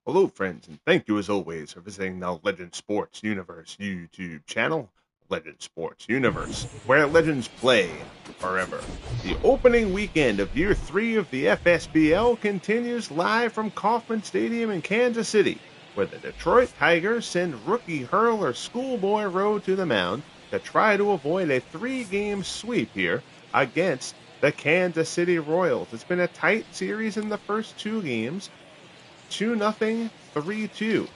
Hello, friends, and thank you as always for visiting the Legend Sports Universe YouTube channel, Legend Sports Universe, where legends play forever. The opening weekend of Year 3 of the FSBL continues live from Kauffman Stadium in Kansas City, where the Detroit Tigers send rookie hurler Schoolboy Rowe to the mound to try to avoid a three-game sweep here against the Kansas City Royals. It's been a tight series in the first two games. 2-0, 3-2.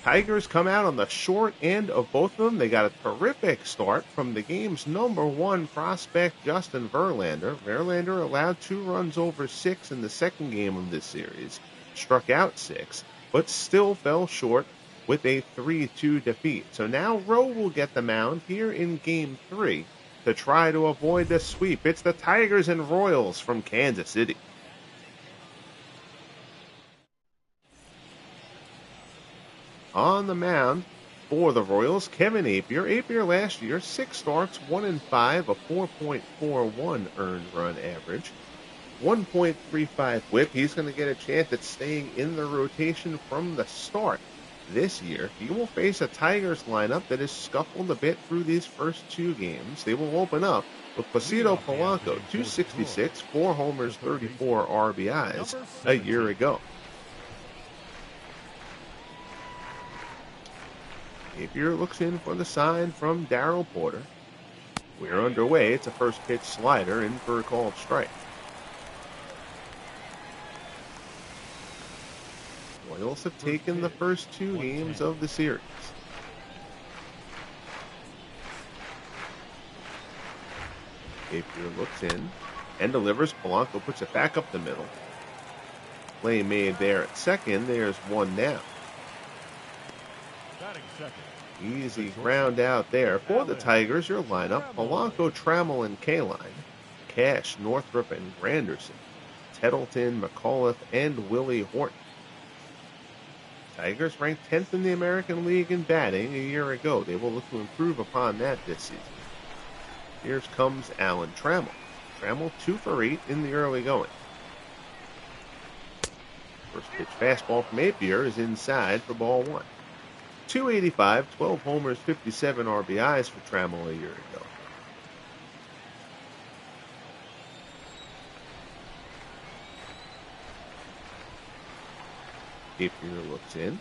Tigers come out on the short end of both of them. They got a terrific start from the game's number one prospect, Justin Verlander. Verlander allowed 2 runs over 6 in the second game of this series, struck out 6, but still fell short with a 3-2 defeat. So now Rowe will get the mound here in game 3 to try to avoid the sweep. It's the Tigers and Royals from Kansas City. On the mound for the Royals, Kevin Appier. Appier last year, 6 starts, 1-5, a 4.41 earned run average, 1.35 whip. He's going to get a chance at staying in the rotation from the start. This year, he will face a Tigers lineup that has scuffled a bit through these first two games. They will open up with Placido Polanco, 266, 4 homers, 34 RBIs a year ago. Appier looks in for the sign from Darryl Porter. We're underway. It's a first pitch slider in for a called strike. Royals have taken the first two games of the series. Appier looks in and delivers. Polanco puts it back up the middle. Play made there at second. There's one down. Easy ground out there for the Tigers. Your lineup: Polanco, Trammell, and Kaline, Cash, Northrup, and Granderson, Tettleton, McAuliffe, and Willie Horton. Tigers ranked 10th in the American League in batting a year ago. They will look to improve upon that this season. Here comes Alan Trammell. Trammell 2 for 8 in the early going. First pitch fastball from Appier is inside for ball 1. 285, 12 homers, 57 RBIs for Trammell a year ago. Appier looks in.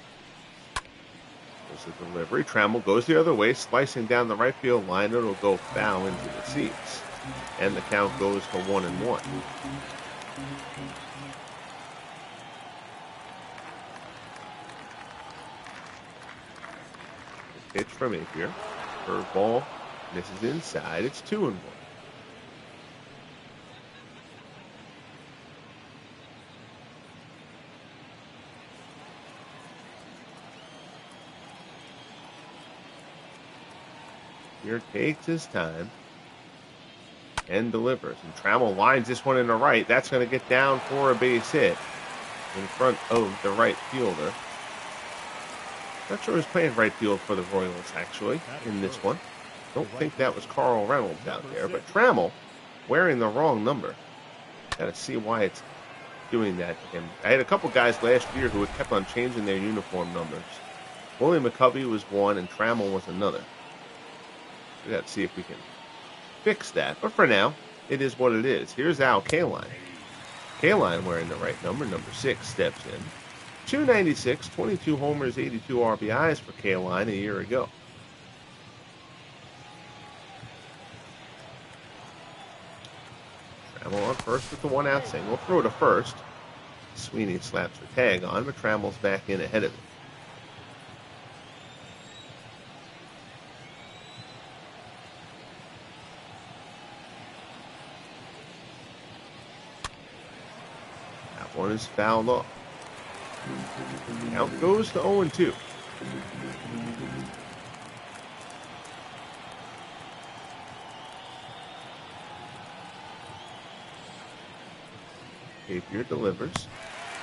There's the delivery. Trammell goes the other way, slicing down the right field line. It'll go foul into the seats. And the count goes to 1-1. Pitch from Appier. Curveball misses inside. It's 2-1. Appier takes his time and delivers. And Trammell lines this one in the right. That's going to get down for a base hit in front of the right fielder. Not sure who's playing right field for the Royals, actually, in this one. Don't think that was Carl Reynolds out there, but Trammell wearing the wrong number. Got to see why it's doing that to him. I had a couple guys last year who had kept on changing their uniform numbers. Willie McCovey was one, and Trammell was another. We got to see if we can fix that. But for now, it is what it is. Here's Al Kaline. Kaline wearing the right number. Number 6 steps in. 296, 22 homers, 82 RBIs for Kaline a year ago. Trammell on first with the 1-out single. Throw to first. Sweeney slaps the tag on, but Trammell's back in ahead of it. That one is fouled off. Count goes to 0-2. Appier delivers.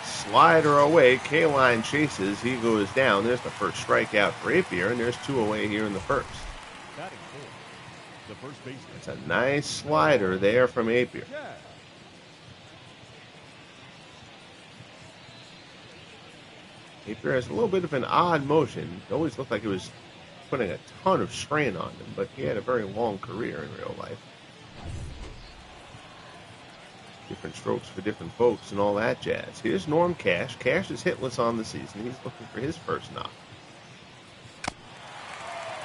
Slider away. Kaline chases. He goes down. There's the first strikeout for Appier, and there's 2 away here in the first. It's a nice slider there from Appier. Appier has a little bit of an odd motion. It always looked like it was putting a ton of strain on him, but he had a very long career in real life. Different strokes for different folks and all that jazz. Here's Norm Cash. Cash is hitless on the season. He's looking for his first knock.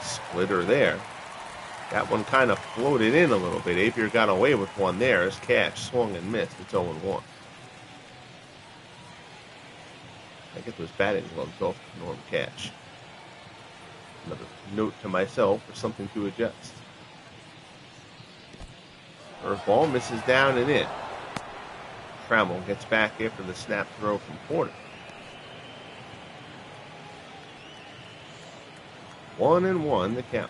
Splitter there. That one kind of floated in a little bit. Appier got away with one there as Cash swung and missed. It's 0-1. I get those batting gloves off Norm Cash. Another note to myself for something to adjust. Curveball misses down and in. Trammell gets back after the snap throw from Porter. 1-1 the count.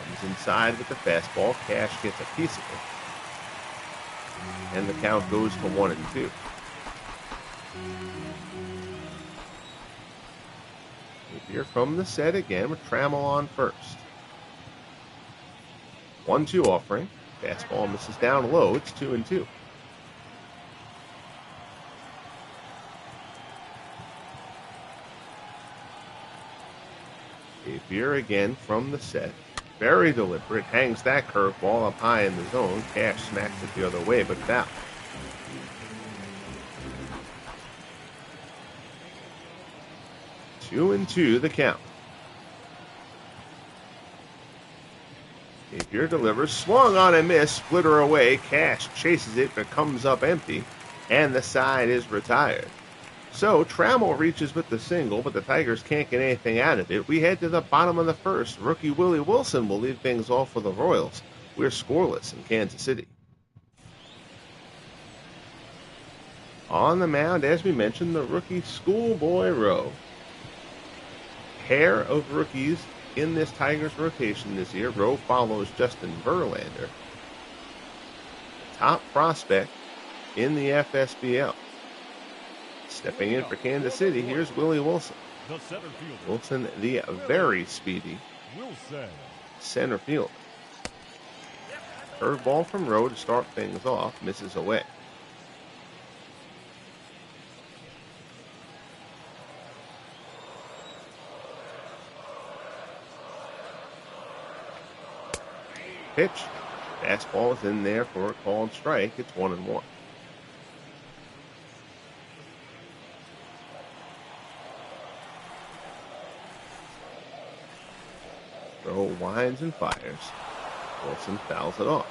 Comes inside with the fastball. Cash gets a piece of it. And the count goes to 1-2. Appier from the set again with Trammell on first. 1-2 offering. Fastball misses down low. It's 2-2. Appier again from the set. Very deliberate. Hangs that curveball up high in the zone. Cash smacks it the other way, but foul. Two and two the count. Appier delivers. Swung on and missed. Splitter away. Cash chases it, but comes up empty. And the side is retired. So Trammell reaches with the single, but the Tigers can't get anything out of it. We head to the bottom of the first. Rookie Willie Wilson will lead things off for the Royals. We're scoreless in Kansas City. On the mound, as we mentioned, the rookie Schoolboy Rowe. Pair of rookies in this Tigers rotation this year. Rowe follows Justin Verlander, top prospect in the FSBL. Stepping in for Kansas City, here's Willie Wilson. Wilson, the very speedy center fielder. Curveball from Rowe to start things off, misses away. Pitch. Fastball is in there for a called strike. It's 1-1. Rowe winds and fires. Wilson fouls it off.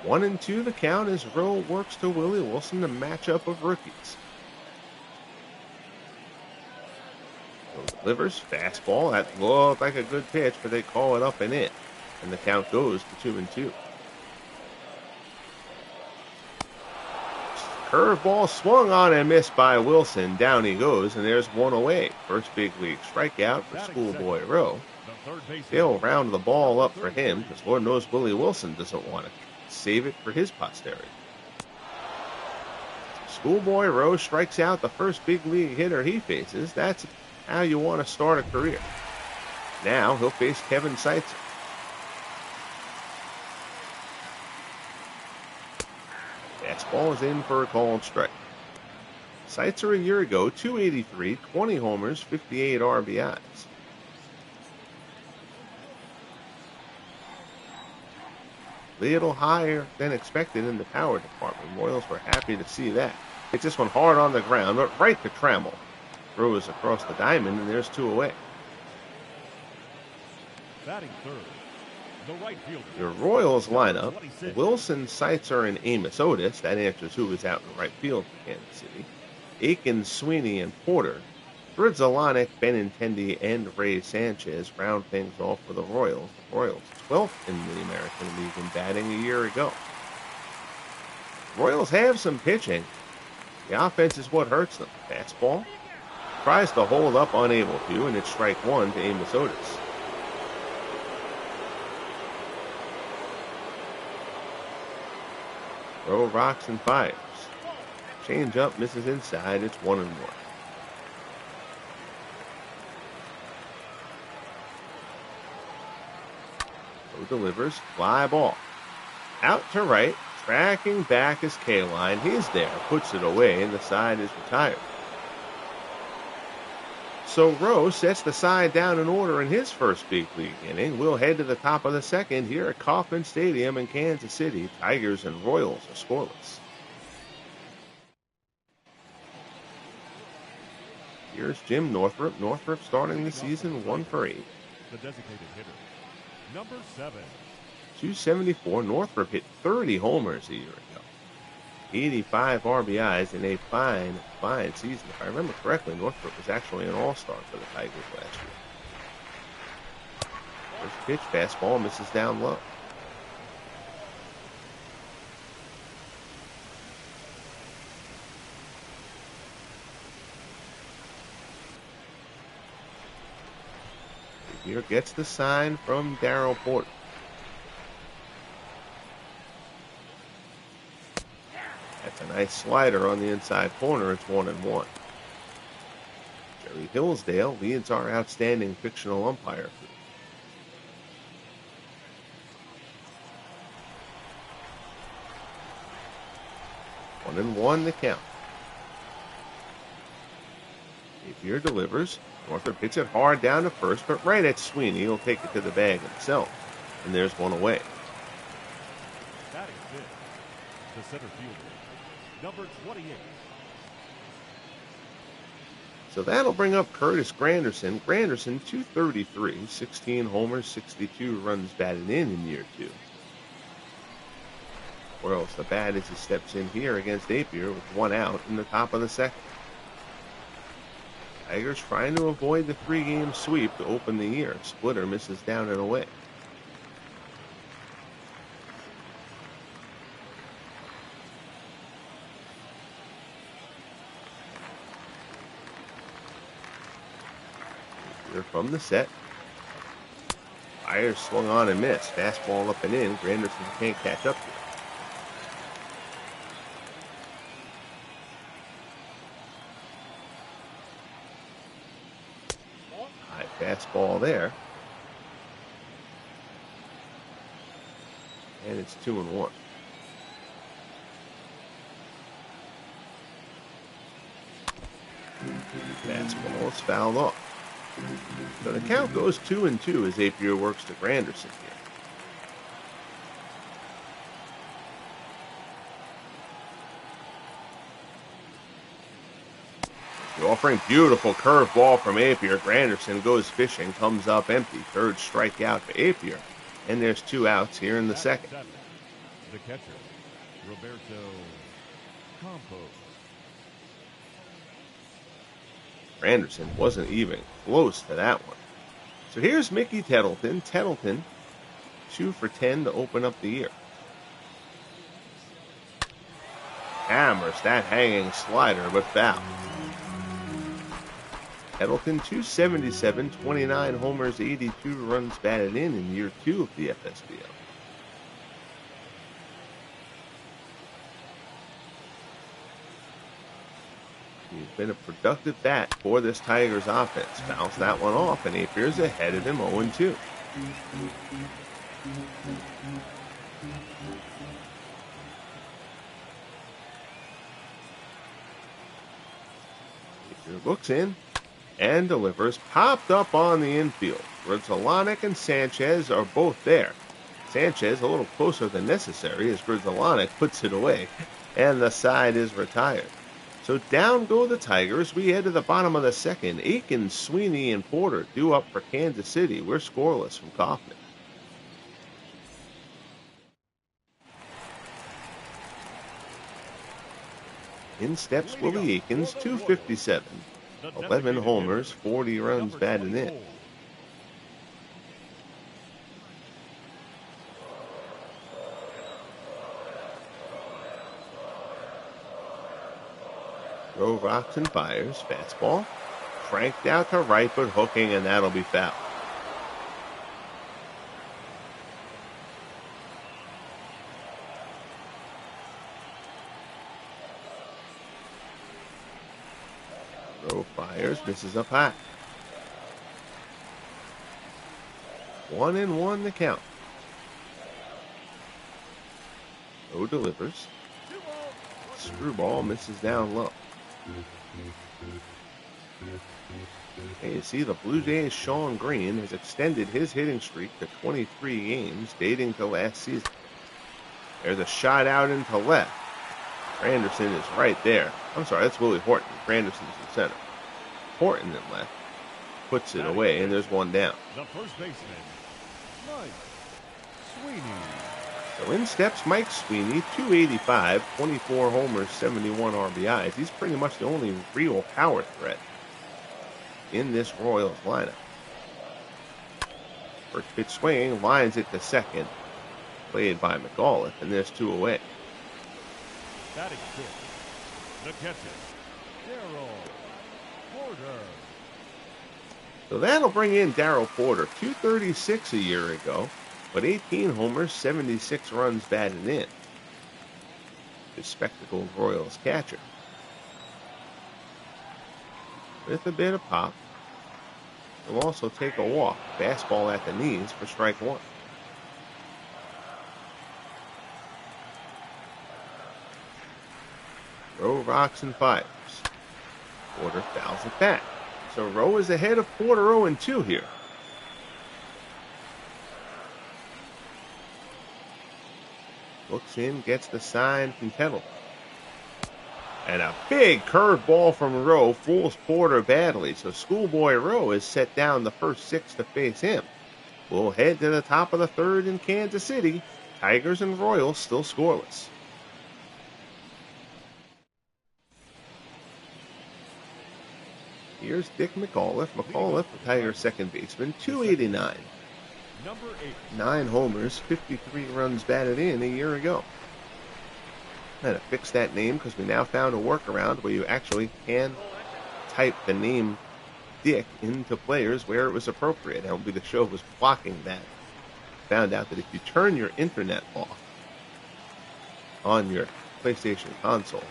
1-2 the count as Rowe works to Willie Wilson, the matchup of rookies. Delivers fastball. That looked like a good pitch, but they call it up and in. And the count goes to 2-2. Curveball swung on and missed by Wilson. Down he goes, and there's one away. First big league strikeout for Schoolboy Rowe. They'll round the ball up for him, because Lord knows Willie Wilson doesn't want to save it for his posterity. Schoolboy Rowe strikes out the first big league hitter he faces. That's how you want to start a career. Now he'll face Kevin Appier. Fastball is in for a called strike. Appier a year ago, 283, 20 homers, 58 RBIs. Little higher than expected in the power department. Royals were happy to see that. Hits this one hard on the ground, but right to Trammell. Throws across the diamond, and there's two away. Batting third, the right fielder. Your Royals lineup: Wilson, Appier, and Amos Otis. That answers who is out in right field for Kansas City. Aiken, Sweeney, and Porter. Brizolonic, Benintendi, and Ray Sanchez round things off for the Royals. The Royals 12th in the American League in batting a year ago. Royals have some pitching. The offense is what hurts them. Fastball. Tries to hold up, unable to, and it's strike one to Amos Otis. Rowe rocks and fires. Change up, misses inside. It's 1-1. delivers. Fly ball. Out to right. Tracking back is K-Line. He's there. Puts it away, and the side is retired. So Rowe sets the side down in order in his first big league inning. We'll head to the top of the second here at Kauffman Stadium in Kansas City. Tigers and Royals are scoreless. Here's Jim Northrup. Northrup starting the season 1 for 8. The designated hitter, number 7. 274. Northrup hit 30 homers a year ago. 85 RBIs in a fine season. If I remember correctly, Northrup was actually an all-star for the Tigers last year. First pitch, fastball, misses down low. Here gets the sign from Darryl Porter. That's a nice slider on the inside corner. It's 1-1. Jerry Hillsdale leads our outstanding fictional umpire. 1-1 the count. Appier delivers. Northrup hits it hard down to first, but right at Sweeney. He'll take it to the bag himself. And there's one away. Batting fifth, the center fielder, number 28. So that'll bring up Curtis Granderson. Granderson, 233, 16 homers, 62 runs batted in year 2. Royals the bat as he steps in here against Appier with 1 out in the top of the second. Tigers trying to avoid the 3-game sweep to open the year. Splitter misses down and away. Here from the set. Fires swung on and missed. Fastball up and in. Granderson can't catch up to it. Fastball there. And it's 2-1. Fastball is fouled off. So the count goes 2-2 as Appier works to Granderson here. The offering, beautiful curve ball from Appier. Granderson goes fishing, comes up empty. Third strikeout for Appier. And there's 2 outs here in the second. The catcher, Roberto Campos. Granderson wasn't even close to that one. So here's Mickey Tettleton. Tettleton, 2 for 10 to open up the year. Hammers that hanging slider, but foul. Tettleton, 277, 29 homers, 82 runs batted in year 2 of the FSBL. He's been a productive bat for this Tigers offense. Bounced that one off, and Appier's ahead of him 0-2. Appier looks in and delivers. Popped up on the infield. Grudzielanek and Sanchez are both there. Sanchez a little closer than necessary as Grudzielanek puts it away, and the side is retired. So down go the Tigers. We head to the bottom of the second. Aiken, Sweeney, and Porter due up for Kansas City. We're scoreless from Kauffman. In steps Willie Aikens, 257. 11 homers, 40 runs batted in. Rowe rocks and fires. Fastball. Cranked out to right, but hooking, and that'll be foul. Rowe fires, misses up high. 1-1 the count. Rowe delivers. Screwball misses down low. And you see the Blue Jays' Sean Green has extended his hitting streak to 23 games dating to last season. There's a shot out into left. Granderson is right there. I'm sorry, that's Willie Horton. Granderson's in center. Horton in left. Puts it away, and there's one down. The first baseman, Mike Sweeney. So in steps Mike Sweeney, 285, 24 homers, 71 RBIs. He's pretty much the only real power threat in this Royals lineup. First pitch swinging, lines it to second. Played by McAuliffe, and there's two away. Batting fifth, the catcher, Darryl Porter. So that'll bring in Darryl Porter, 236 a year ago, but 18 homers, 76 runs batted in. The spectacled Royals catcher. With a bit of pop, he'll also take a walk. Fastball at the knees for strike one. Rowe rocks and fires. Porter fouls it back. So Rowe is ahead of Porter 0-2 here. Looks in, gets the sign from Kettle. And a big curveball from Rowe fools Porter badly. So Schoolboy Rowe has set down the first six to face him. We'll head to the top of the third in Kansas City. Tigers and Royals still scoreless. Here's Dick McAuliffe. McAuliffe, the Tigers' second baseman, 289. Number 8. 9 homers, 53 runs batted in a year ago. Had to fix that name because we now found a workaround where you actually can type the name Dick into players where it was appropriate. MLB The Show was blocking that. Found out that if you turn your internet off on your PlayStation console,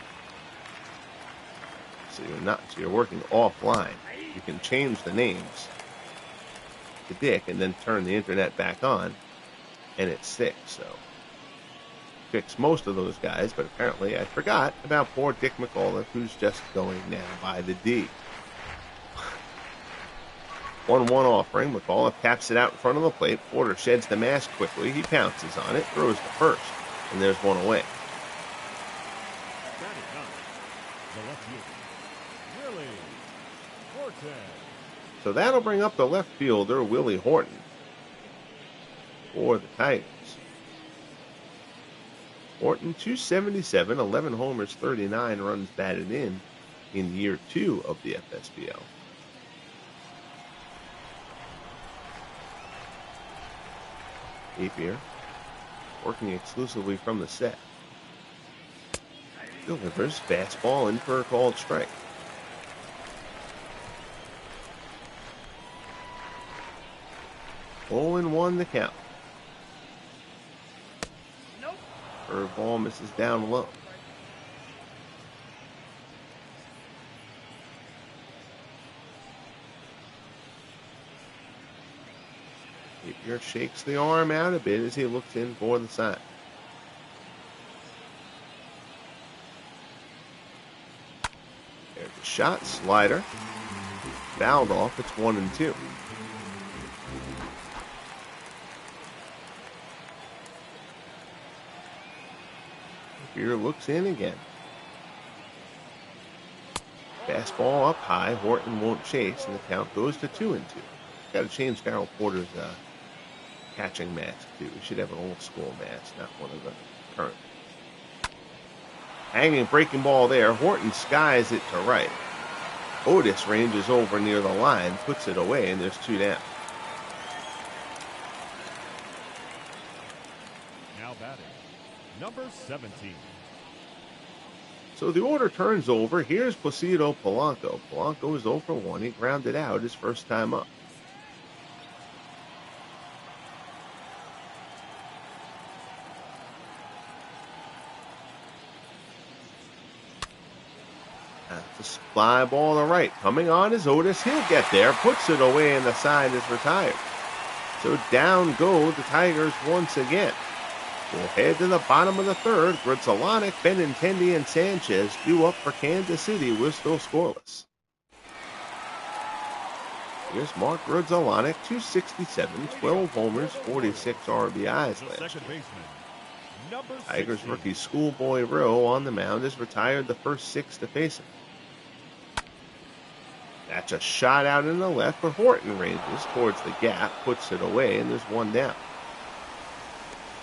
so you're working offline, you can change the names to Dick and then turn the internet back on, and it sticks. So fix most of those guys, but apparently I forgot about poor Dick McAuliffe, who's just going now by the D. 1-1 offering. McAuliffe taps it out in front of the plate. Porter sheds the mask quickly. He pounces on it, throws to first, and there's one away. The left fielder, Willie Horton. So that'll bring up the left fielder, Willie Horton, for the Tigers. Horton, 277, 11 homers, 39 runs batted in year 2 of the FSBL. Appier, working exclusively from the set. Delivers fastball in for a called strike. Oh, 0-1 the count. Curveball misses down low. Appier shakes the arm out a bit as he looks in for the sign. There's a shot, slider. Fouled off, it's 1-2. Appier looks in again. Fastball up high. Horton won't chase, and the count goes to 2-2. Got to change Darryl Porter's catching mask too. We should have an old school mask, not one of the current. Hanging breaking ball there. Horton skies it to right. Otis ranges over near the line, puts it away, and there's 2 down. Now batting, number 17. So the order turns over. Here's Placido Polanco. Polanco is 0 for 1. He grounded out his first time up. That's a fly ball to right. Coming on is Otis. He'll get there. Puts it away, and the side is retired. So down go the Tigers once again. We'll head to the bottom of the third. Grudzalonic, Benintendi, and Sanchez due up for Kansas City. We're still scoreless. Here's Mark Grudzalonic, 267, 12 homers, 46 RBIs last year. Tigers rookie Schoolboy Rowe on the mound has retired the first 6 to face him. That's a shot out in the left, but Horton ranges towards the gap, puts it away, and there's one down.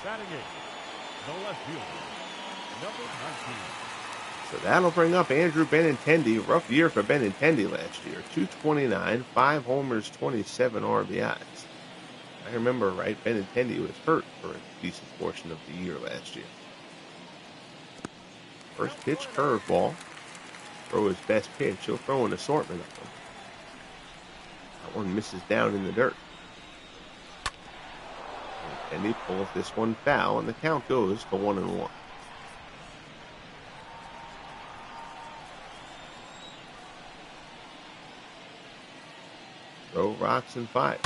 Batting eighth, the left fielder, number 19. So that'll bring up Andrew Benintendi. Rough year for Benintendi last year. 229, 5 homers, 27 RBIs. I remember right, Benintendi was hurt for a decent portion of the year last year. First pitch, curveball. Throw his best pitch. He'll throw an assortment of them. That one misses down in the dirt. And he pulls this one foul, and the count goes to 1-1. Throw rocks and fires.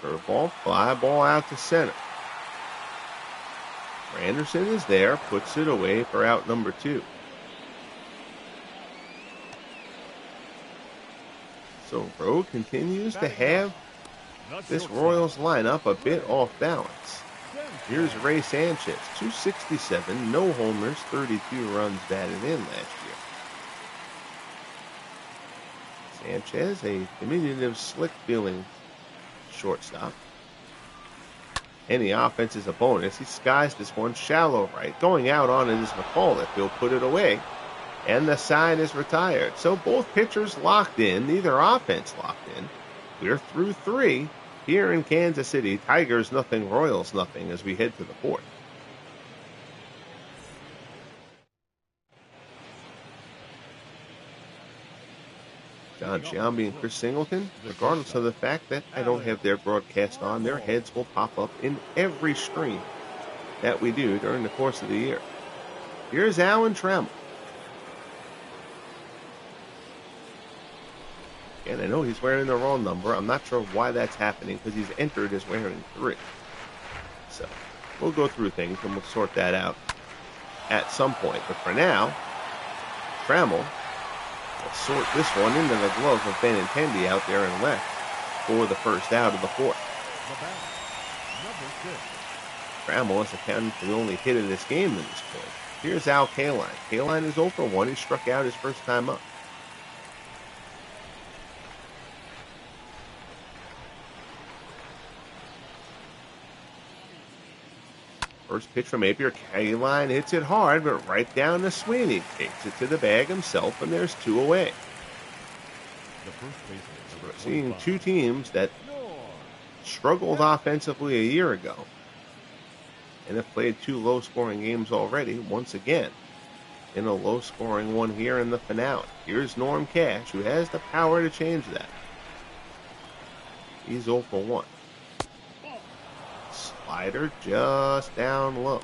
Curveball, fly ball out to center. Anderson is there, puts it away for out number 2. So Rowe continues to have this Royals lineup a bit off balance. Here's Ray Sanchez, 267, no homers, 32 runs batted in last year. Sanchez, a diminutive, slick-feeling shortstop. Any offense is a bonus. He skies this one shallow right. Going out on it is McAuliffe. He'll put it away. And the side is retired. So both pitchers locked in. Neither offense locked in. We're through 3 here in Kansas City. Tigers nothing, Royals nothing as we head to the 4th. John Giambi and Chris Singleton, regardless of the fact that I don't have their broadcast on, their heads will pop up in every stream that we do during the course of the year. Here's Alan Trammell. And I know he's wearing the wrong number. I'm not sure why that's happening because he's entered as wearing 3. So we'll go through things and we'll sort that out at some point. But for now, Trammell will sort this one into the glove of Benintendi out there in left for the first out of the 4th. Trammell has accounted for the only hit of this game to this point. Here's Al Kaline. Kaline is 0 for 1. He struck out his first time up. First pitch from Appier. Kaline hits it hard, but right down to Sweeney. Takes it to the bag himself, and there's 2 away. So we're seeing 2 teams that struggled offensively a year ago and have played 2 low-scoring games already, once again, in a low-scoring one here in the finale. Here's Norm Cash, who has the power to change that. He's 0 for 1. Slider just down low.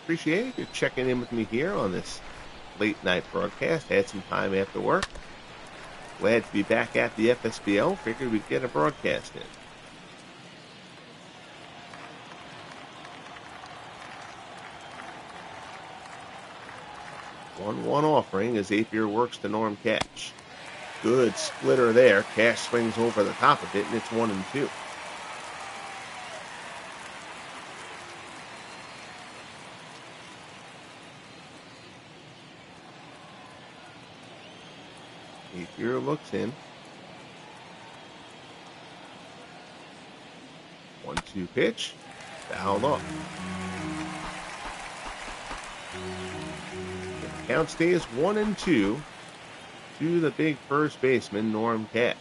Appreciate it. You're checking in with me here on this late night broadcast. Had some time after work. Glad to be back at the FSBL. Figured we'd get a broadcast in. One offering as Appier works to Norm Cash. Good splitter there. Cash swings over the top of it, and it's 1-2. Appier looks in. 1-2 pitch. Fouled off. The count stays 1-2 to the big first baseman, Norm Cash.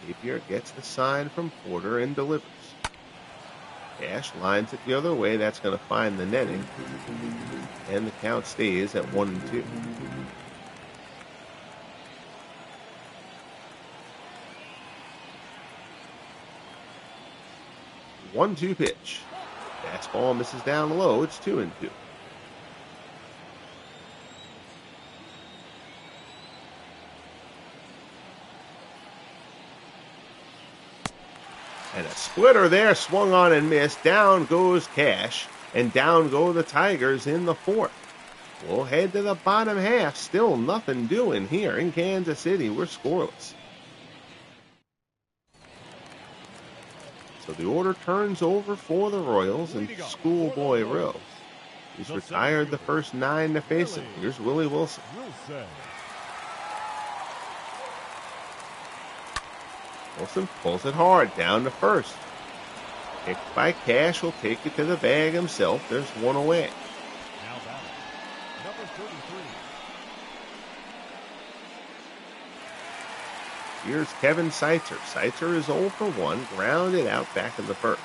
Appier gets the sign from Porter and delivers. Cash lines it the other way. That's going to find the netting. And the count stays at 1-2. One-two pitch. Fastball misses down low. It's 2-2. And a splitter there, swung on and missed. Down goes Cash, and down go the Tigers in the fourth. We'll head to the bottom half. Still nothing doing here in Kansas City. We're scoreless. So the order turns over for the Royals and Schoolboy Rowe. He's retired the first 9 to face him. Here's Willie Wilson. Wilson pulls it hard down to first. Picked by Cash, will take it to the bag himself. There's one away. Now batting, number 33. Here's Kevin Seitzer. Seitzer is 0 for 1, grounded out back in the first.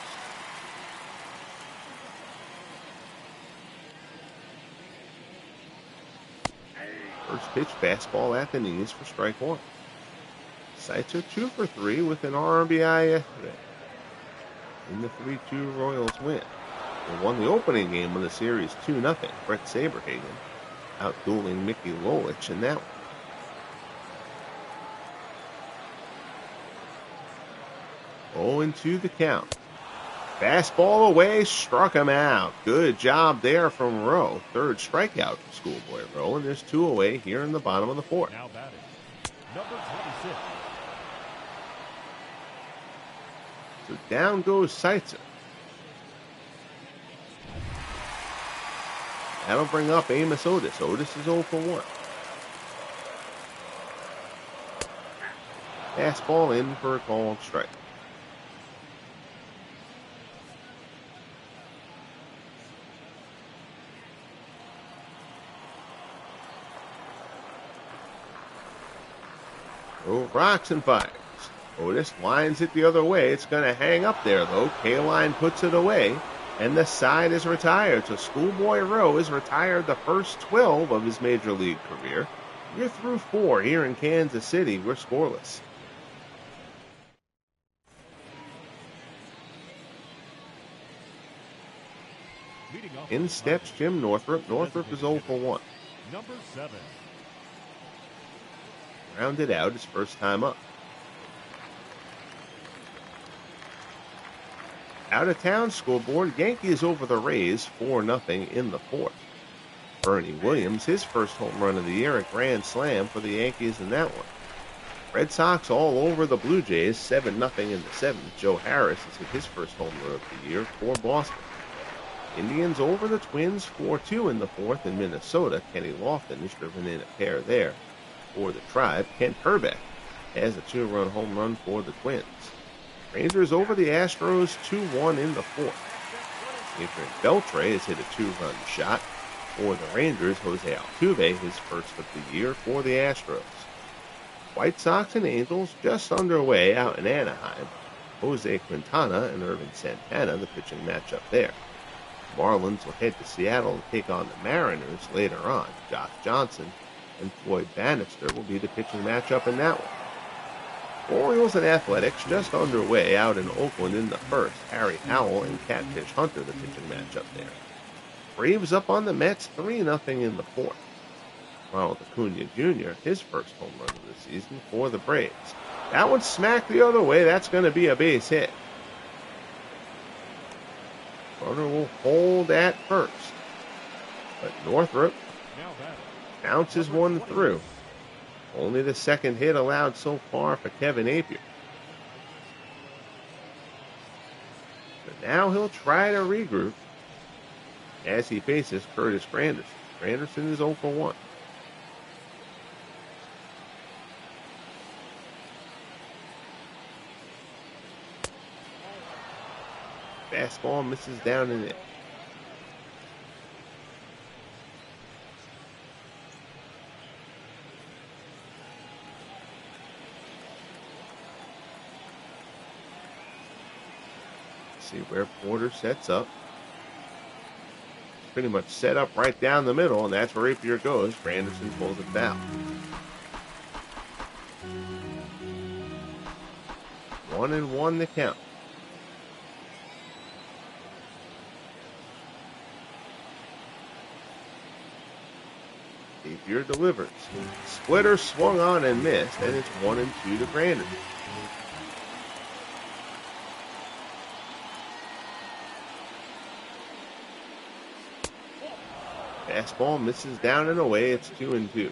First pitch fastball at the knees for strike 1. Seitzer 2 for 3 with an RBI yesterday. In the 3-2 Royals win. They won the opening game of the series 2-0. Brett Saberhagen outdueling Mickey Lolich in that one. 0-2 the count. Fastball away, struck him out. Good job there from Rowe. Third strikeout for Schoolboy Rowe, and there's 2 away here in the bottom of the fourth. Now batting, number 26. So down goes Seitzer. That'll bring up Amos Otis. Otis is 0 for 1. Fastball in for a called strike. Oh, rocks and fires. Otis lines it the other way. It's going to hang up there, though. K-Line puts it away, and the side is retired. So Schoolboy Rowe is retired the first 12 of his major league career. We're through 4 here in Kansas City. We're scoreless. In steps Jim Northrup. Northrup is 0 for 1. Number 7. Rounded out his first time up. Out of town scoreboard, Yankees over the Rays 4-0 in the fourth. Bernie Williams, his first home run of the year, a grand slam for the Yankees in that one. Red Sox all over the Blue Jays 7-0 in the seventh. Joe Harris has hit his first home run of the year for Boston. Indians over the Twins 4-2 in the fourth in Minnesota. Kenny Lofton has driven in a pair there for the Tribe. Kent Herbeck has a 2-run home run for the Twins. Rangers over the Astros 2-1 in the fourth. Adrian Beltre has hit a 2-run shot for the Rangers. Jose Altuve, his first of the year for the Astros. White Sox and Angels just underway out in Anaheim. Jose Quintana and Irvin Santana, the pitching matchup there. Marlins will head to Seattle and take on the Mariners later on. Josh Johnson and Floyd Bannister will be the pitching matchup in that one. Orioles and Athletics just underway out in Oakland in the first. Harry Howell and Catfish Hunter, the pitching matchup there. Braves up on the Mets 3-0 in the fourth. Ronald Acuna Jr., his first home run of the season for the Braves. That one smacked the other way. That's going to be a base hit. Runner will hold at first. But Northrup bounces one through. Only the second hit allowed so far for Kevin Appier. But now he'll try to regroup as he faces Curtis Granderson. Granderson is 0 for 1. Fastball misses down in it. See where Porter sets up. Pretty much set up right down the middle, and that's where Appier goes. Granderson pulls it down. 1-1 the count. Appier delivers. Splitter swung on and missed, and it's 1-2 to Granderson. Fastball misses down and away. It's 2-2.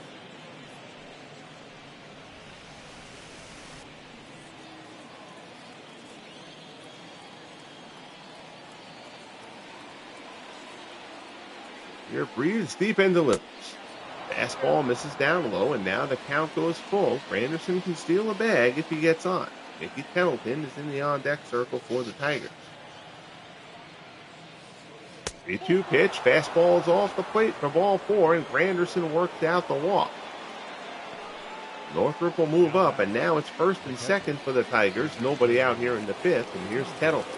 Here breathes deep and delivers. Fastball misses down low, and now the count goes full. Granderson can steal a bag if he gets on. Mickey Pendleton is in the on-deck circle for the Tigers. 3-2 pitch. Fastball is off the plate for ball 4, and Granderson works out the walk. Northrop will move up, and now it's first and second for the Tigers. Nobody out here in the 5th, and here's Pendleton.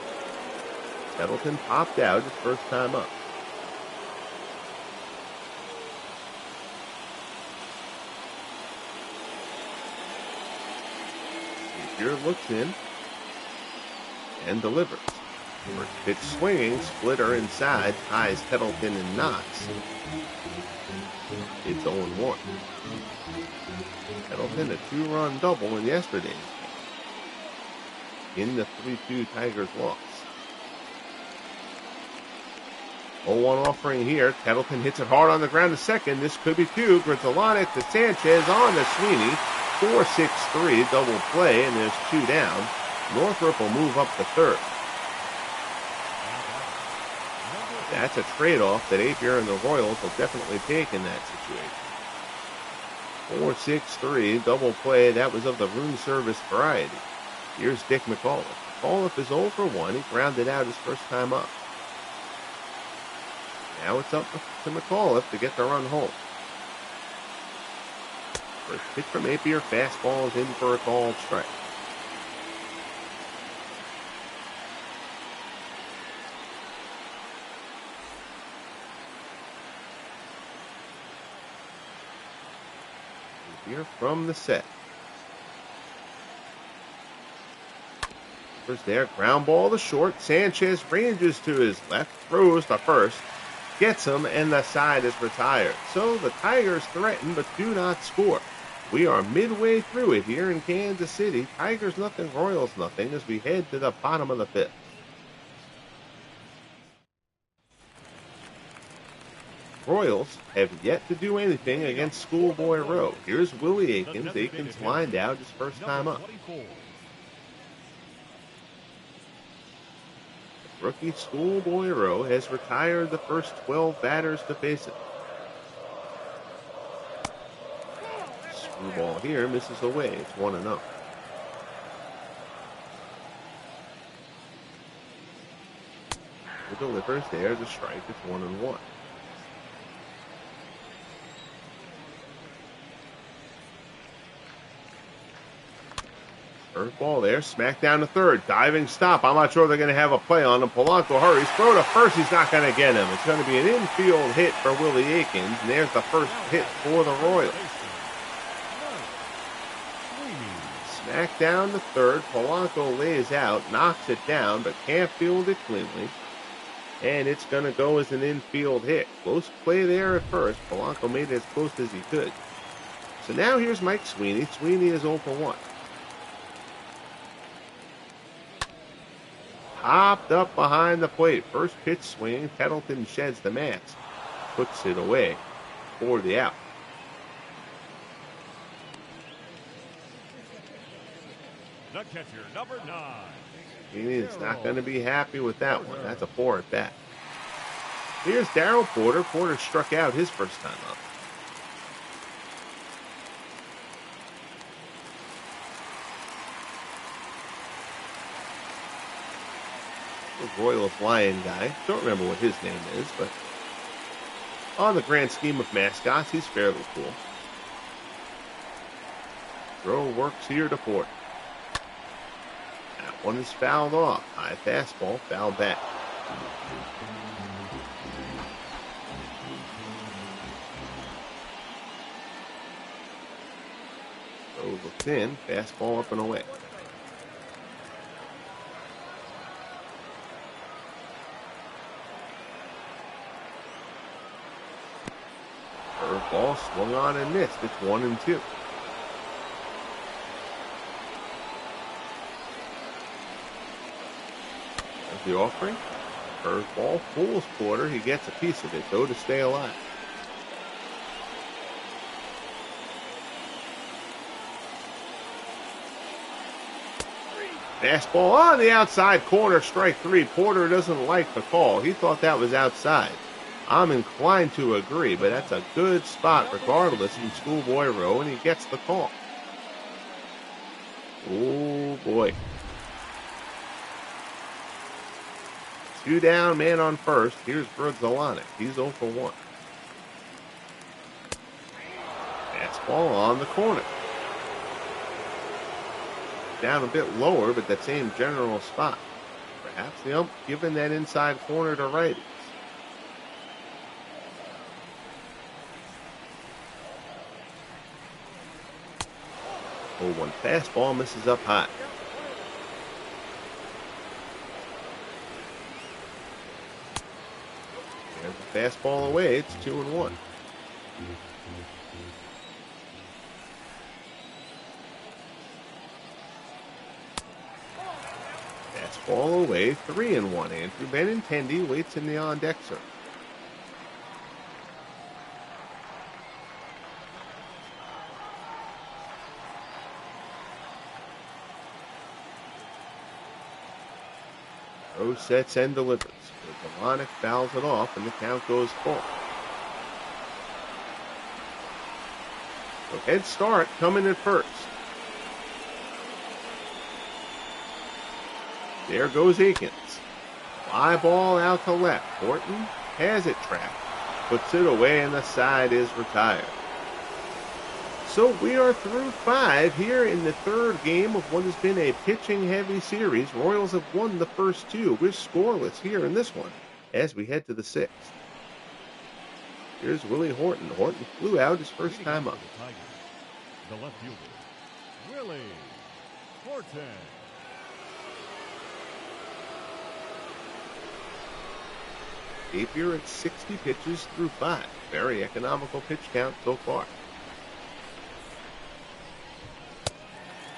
Pendleton popped out his first time up. Here looks in and delivers. First pitch swinging, splitter inside, ties Pendleton and knocks. It's 0-1. Pendleton a 2-run double in yesterday's game. In the 3-2 Tigers loss. 0-1 offering here. Pendleton hits it hard on the ground to second. This could be 2. Grizzolonic to Sanchez on to Sweeney. 4-6-3 double play, and there's 2 down. Northrop will move up to third. That's a trade-off that Appier and the Royals will definitely take in that situation. 4-6-3 double play. That was of the room service variety. Here's Dick McAuliffe. McAuliffe is 0 for 1. He grounded out his first time up. Now it's up to McAuliffe to get the run home. First pitch from Appier, fastball is in for a called strike. Appier from the set. First there, ground ball to short. Sanchez ranges to his left, throws to first, gets him, and the side is retired. So the Tigers threaten but do not score. We are midway through it here in Kansas City. Tigers nothing, Royals nothing as we head to the bottom of the 5th. Royals have yet to do anything against Schoolboy Rowe. Here's Willie Aikens. Aikens lined out his first time up. Rookie Schoolboy Rowe has retired the first 12 batters to face it. Screwball here misses away. It's 1-0. The delivers there. The strike. It's 1-1. Curveball there, smack down to third, diving stop. I'm not sure they're going to have a play on him. Polanco hurries, throw to first. He's not going to get him. It's going to be an infield hit for Willie Aikens, and there's the first hit for the Royals. Smack down to third. Polanco lays out, knocks it down, but can't field it cleanly. And it's going to go as an infield hit. Close play there at first. Polanco made it as close as he could. So now here's Mike Sweeney. Sweeney is 0 for 1. Popped up behind the plate. First pitch swing. Pendleton sheds the mask. Puts it away for the out. The catcher, number 9. He's not going to be happy with that one. That's a 4 at bat. Here's Darryl Porter. Porter struck out his first time up. The Royals Lion guy. Don't remember what his name is, but on the grand scheme of mascots, he's fairly cool. Throw works here to Porter. That one is fouled off. High fastball, fouled back. Throw looks in, fastball up and away. Curveball swung on and missed. It's 1-2. The offering. Curveball fools Porter. He gets a piece of it, though, to stay alive. Fastball on the outside corner, strike three. Porter doesn't like the call. He thought that was outside. I'm inclined to agree, but that's a good spot regardless from Schoolboy Rowe, and he gets the call. Oh, boy. 2 down, man on first. Here's Grudzalanek. He's 0 for 1. Fastball on the corner. Down a bit lower, but that same general spot. Perhaps the ump giving that inside corner to righties. 0-1 fastball misses up high. There's the fastball away. It's 2-1. Fastball away, 3-1. Andrew Benintendi waits in the on-deck circle. Rowe sets and delivers. Grudzalanek fouls it off, and the count goes full. So head start coming at first. There goes Akins. Fly ball out to left. Horton has it trapped. Puts it away, and the side is retired. So we are through 5 here in the third game of what has been a pitching-heavy series. Royals have won the first 2. We're scoreless here in this one as we head to the 6th. Here's Willie Horton. Horton flew out his first time up. The left fielder, Willie Horton. Appier at 60 pitches through 5. Very economical pitch count so far.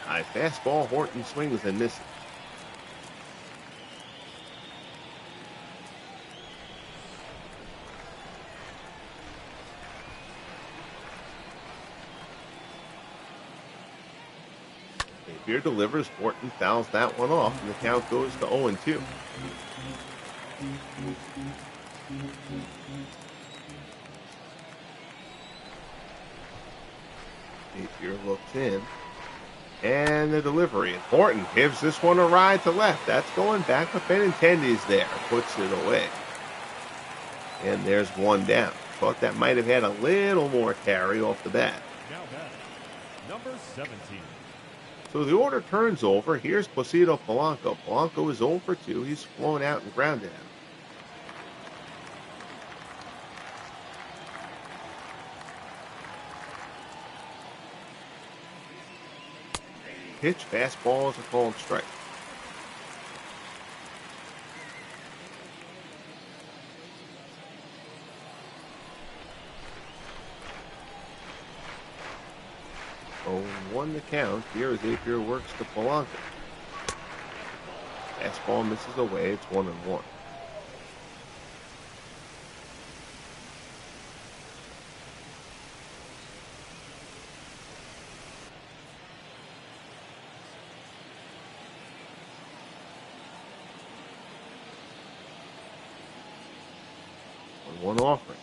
High fastball, Horton swings and misses. Appier delivers, Horton fouls that one off, and the count goes to 0-2. Appier looks in. And the delivery. Horton gives this one a ride to left. That's going back, but Benintendi's there. Puts it away. And there's one down. Thought that might have had a little more carry off the bat. Now batting, number 17. So the order turns over. Here's Placido Polanco. Polanco is 0 for 2. He's flown out and grounded out. Pitch, fastball is a called strike. Oh, 1 the count. Here as Appier works to Polanco. Fastball misses away. It's 1-1. One offering.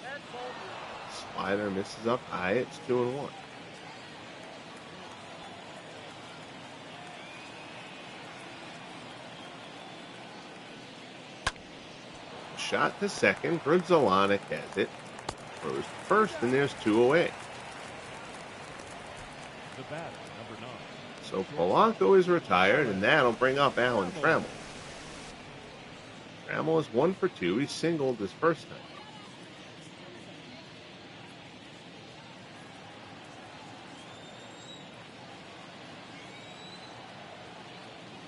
Slider misses up high. It's 2-1. Shot to second. Grudzalanek has it. Throws to first, and there's 2 away. The batter, number 9. So Polanco is retired, and that'll bring up Alan Trammell. Trammell is 1 for 2. He singled his first time.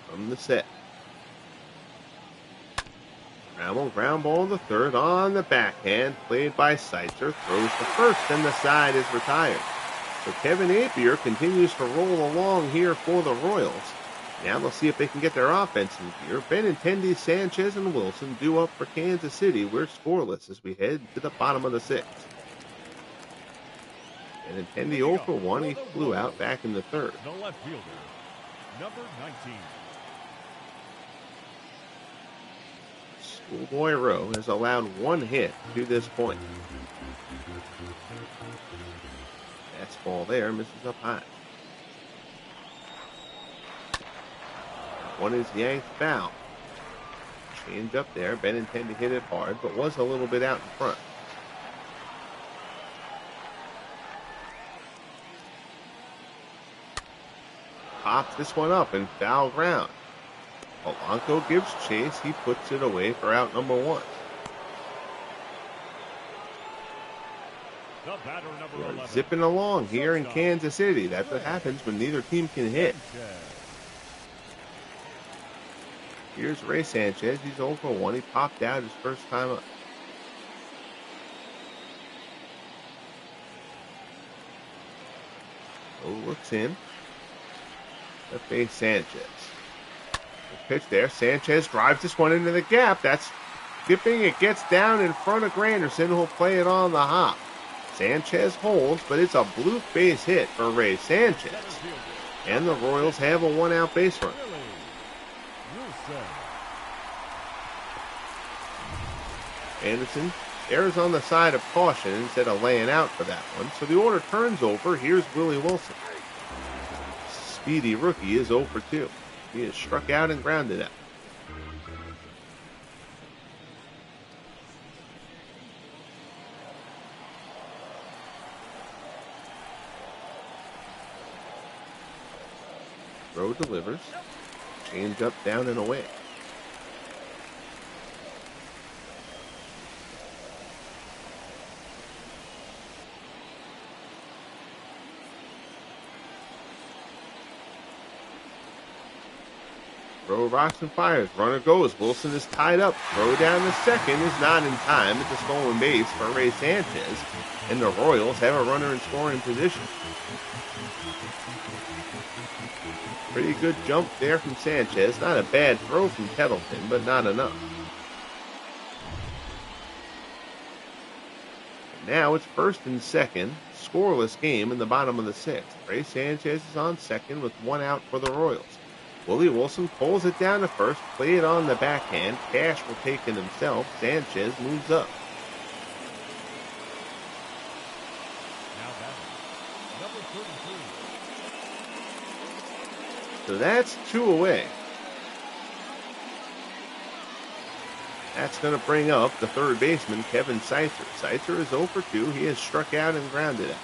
From the set. Trammell ground ball to third on the backhand, played by Seitzer, throws to first, and the side is retired. So Kevin Appier continues to roll along here for the Royals. Now they'll see if they can get their offense in gear. Benintendi, Sanchez, and Wilson due up for Kansas City. We're scoreless as we head to the bottom of the 6th. Benintendi 0 for 1. He flew out back in the third. The left fielder, number 19. Schoolboy Rowe has allowed one hit to this point. Fastball there, misses up high. One is yanked foul. Change up there. Ben intended to hit it hard, but was a little bit out in front. Pops this one up and foul ground. Polanco gives chase. He puts it away for out number one. The batter, number We're 11. zipping along here in Kansas City. That's what happens when neither team can hit. Here's Ray Sanchez. He's 0 for 1. He popped out his first time up. Oh, looks in. To face Sanchez. The pitch there. Sanchez drives this one into the gap. That's skipping. It gets down in front of Granderson, who'll play it on the hop. Sanchez holds, but it's a blue base hit for Ray Sanchez. And the Royals have a one-out base run. Anderson errs on the side of caution instead of laying out for that one. So the order turns over. Here's Willie Wilson. Speedy rookie is 0 for 2. He is struck out and grounded out. Rowe delivers. Change up, down, and away. Rowe rocks and fires. Runner goes. Wilson is tied up. Throw down to second is not in time. It's a stolen base for Ray Sanchez. And the Royals have a runner in scoring position. Pretty good jump there from Sanchez. Not a bad throw from Kettleton, but not enough. And now it's first and second. Scoreless game in the bottom of the sixth. Ray Sanchez is on second with one out for the Royals. Willie Wilson pulls it down to first. Play it on the backhand. Cash will take it himself. Sanchez moves up. So that's 2 away. That's going to bring up the third baseman, Kevin Seitzer. Seitzer is 0 for 2. He has struck out and grounded out.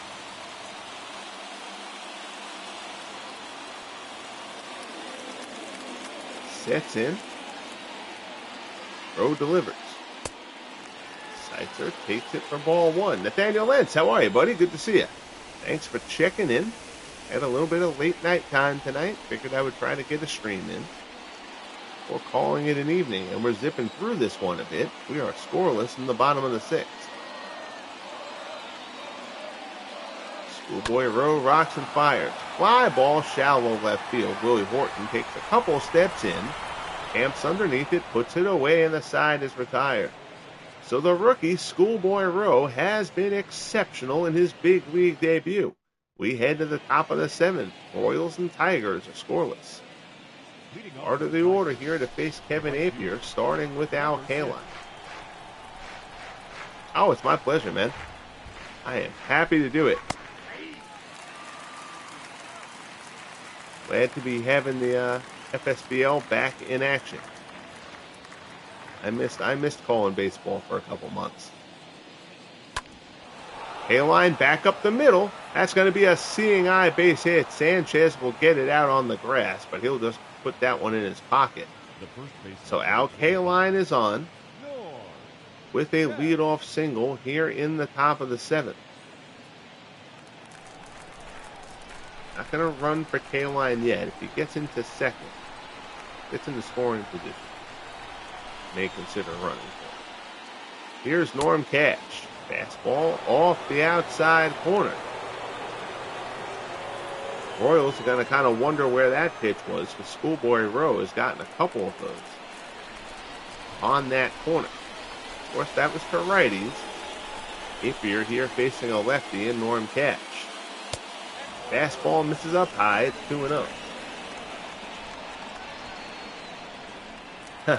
Sets in. Rowe delivers. Seitzer takes it for ball one. Nathaniel Lentz, how are you, buddy? Good to see you. Thanks for checking in. Had a little bit of late night time tonight. Figured I would try to get a stream in. We're calling it an evening, and we're zipping through this one a bit. We are scoreless in the bottom of the sixth. Schoolboy Rowe rocks and fires. Fly ball shallow left field. Willie Horton takes a couple steps in. Camps underneath it, puts it away, and the side is retired. So the rookie, Schoolboy Rowe, has been exceptional in his big league debut. We head to the top of the seventh. Royals and Tigers are scoreless. Part of the order here to face Kevin Appier, starting with Al Kaline. Oh, it's my pleasure, man. I am happy to do it. Glad to be having the FSBL back in action. I missed calling baseball for a couple months. Kaline back up the middle. That's going to be a seeing eye base hit. Sanchez will get it out on the grass, but he'll just put that one in his pocket. So Al Kaline is on with a leadoff single here in the top of the seventh. Not going to run for Kaline yet. If he gets into second, gets into scoring position, may consider running for him. Here's Norm Cash. Fastball off the outside corner. Royals are going to kind of wonder where that pitch was, because Schoolboy Rowe has gotten a couple of those on that corner. Of course, that was for righties. Appier here facing a lefty in Norm Cash. Fastball misses up high. It's 2-0.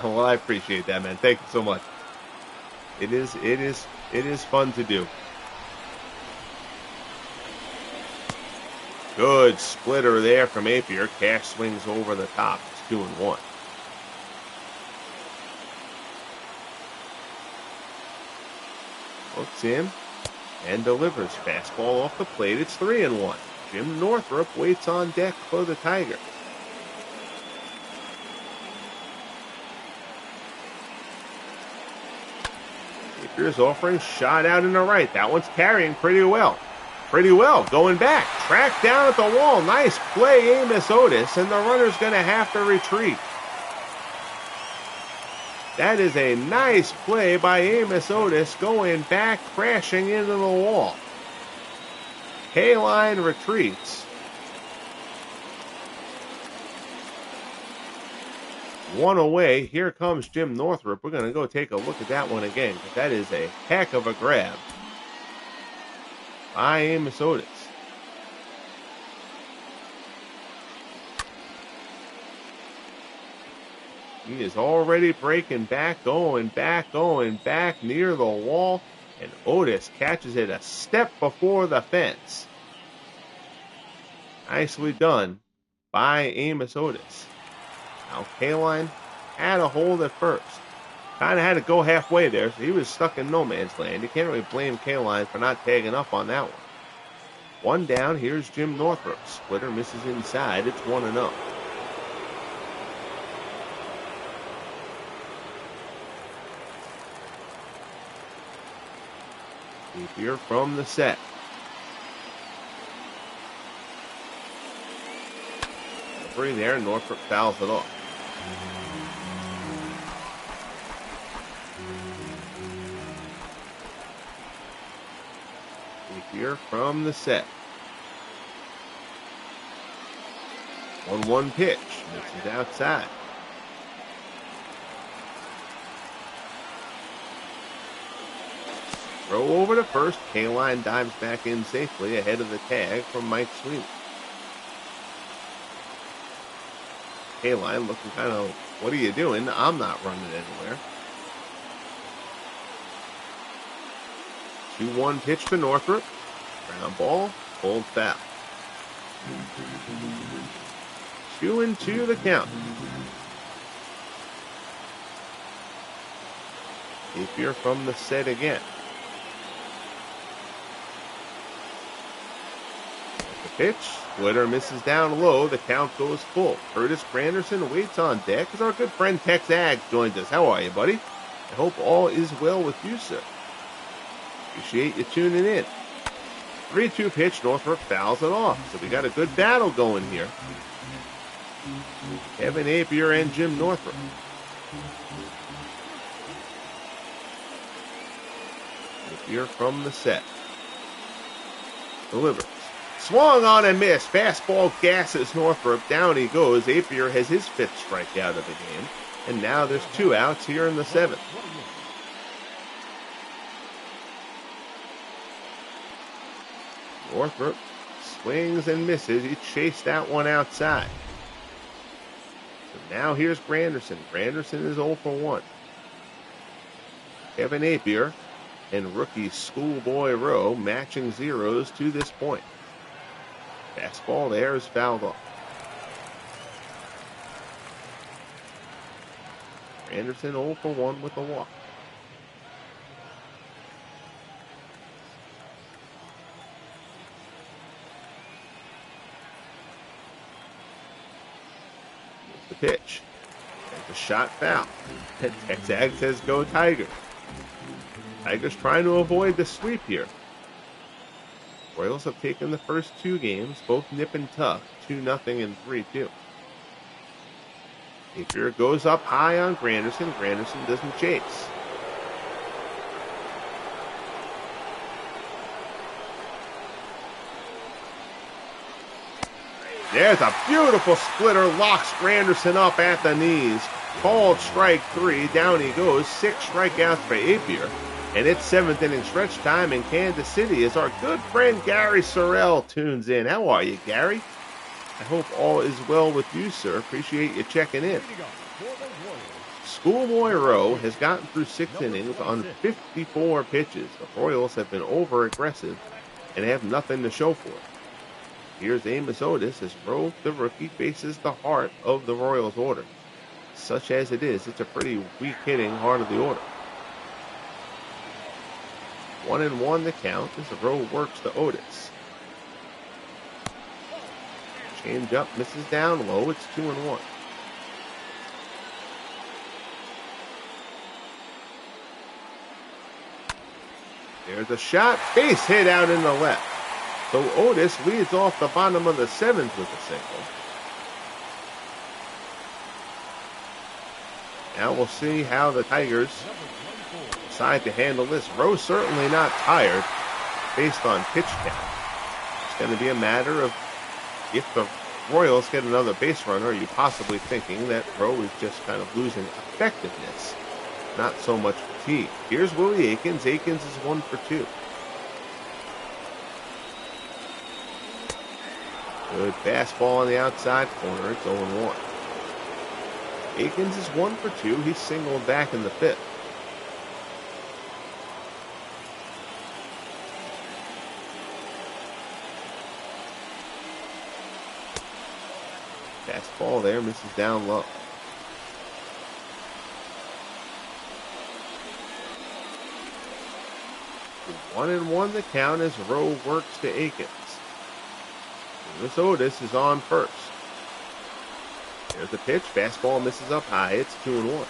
Well, I appreciate that, man. Thank you so much. It is fun to do. Good splitter there from Appier. Cash swings over the top. It's 2-1. Looks in and delivers. Fastball off the plate. It's 3-1. Jim Northrup waits on deck for the Tigers. Apier's offering shot out in the right. That one's carrying pretty well. Going back. Tracked down at the wall. Nice play, Amos Otis, and the runner's going to have to retreat. That is a nice play by Amos Otis, going back, crashing into the wall. K-line retreats. One away. Here comes Jim Northrup. We're going to go take a look at that one again, because that is a heck of a grab by Amos Otis. He is already breaking back, going back near the wall, and Otis catches it a step before the fence. Nicely done by Amos Otis. Now K-line had a hold at first. Kind of had to go halfway there, so he was stuck in no man's land. You can't really blame K-line for not tagging up on that one. One down, here's Jim Northrup. Splitter misses inside, it's 1-0. Appier from the set. Delivery there, Northrup fouls it off. Appier from the set. 1-1 pitch. Misses outside. Throw over to first. K-line dives back in safely ahead of the tag from Mike Sweeney. K-line looking kind of, what are you doing? I'm not running anywhere. 2-1 pitch to Northrup. Ground ball, pulled foul. 2-2 the count. Appier from the set again. Pitch. Splitter misses down low. The count goes full. Curtis Granderson waits on deck as our good friend Tex Aggs joins us. How are you, buddy? I hope all is well with you, sir. Appreciate you tuning in. 3-2 pitch. Northrup fouls it off. So we got a good battle going here. Kevin Appier and Jim Northrup. Appier from the set. Delivers. Swung on and missed. Fastball gasses Northrup. Down he goes. Appier has his 5th strikeout of the game. And now there's 2 outs here in the 7th. Northrup swings and misses. He chased that one outside. So now here's Granderson. Granderson is 0 for 1. Kevin Appier and rookie Schoolboy Rowe matching zeros to this point. Fastball there is fouled off. Anderson 0 for 1 with a walk. The pitch. There's a shot foul. Tex Aggs says go Tigers. Tigers trying to avoid the sweep here. Royals have taken the first 2 games, both nip and tuck, 2-0 and 3-2. Appier goes up high on Granderson. Granderson doesn't chase. There's a beautiful splitter, locks Granderson up at the knees. Called strike 3. Down he goes. 6 strikeouts for Appier. And it's 7th inning stretch time in Kansas City as our good friend Gary Sorrell tunes in. How are you, Gary? I hope all is well with you, sir. Appreciate you checking in. Schoolboy Rowe has gotten through 6 innings on 54 pitches. The Royals have been over-aggressive and have nothing to show for it. Here's Amos Otis as Rowe, the rookie, faces the heart of the Royals' order. Such as it is, it's a pretty weak-hitting heart of the order. 1-1 the count as Rowe works to Otis. Change up, misses down low. It's 2-1. There's a shot, base hit out in the left. So Otis leads off the bottom of the 7th with a single. Now we'll see how the Tigers decide to handle this. Rowe certainly not tired based on pitch count. It's going to be a matter of if the Royals get another base runner, are you possibly thinking that Rowe is just kind of losing effectiveness, not so much fatigue. Here's Willie Aikens. Aikens is 1 for 2. Good fastball on the outside corner. It's 0-1. Aikens is 1 for 2. He's singled back in the 5th. Fastball there, misses down low. One and one the count as Rowe works to Aikens. This Otis is on first. There's the pitch. Fastball misses up high. It's 2-1.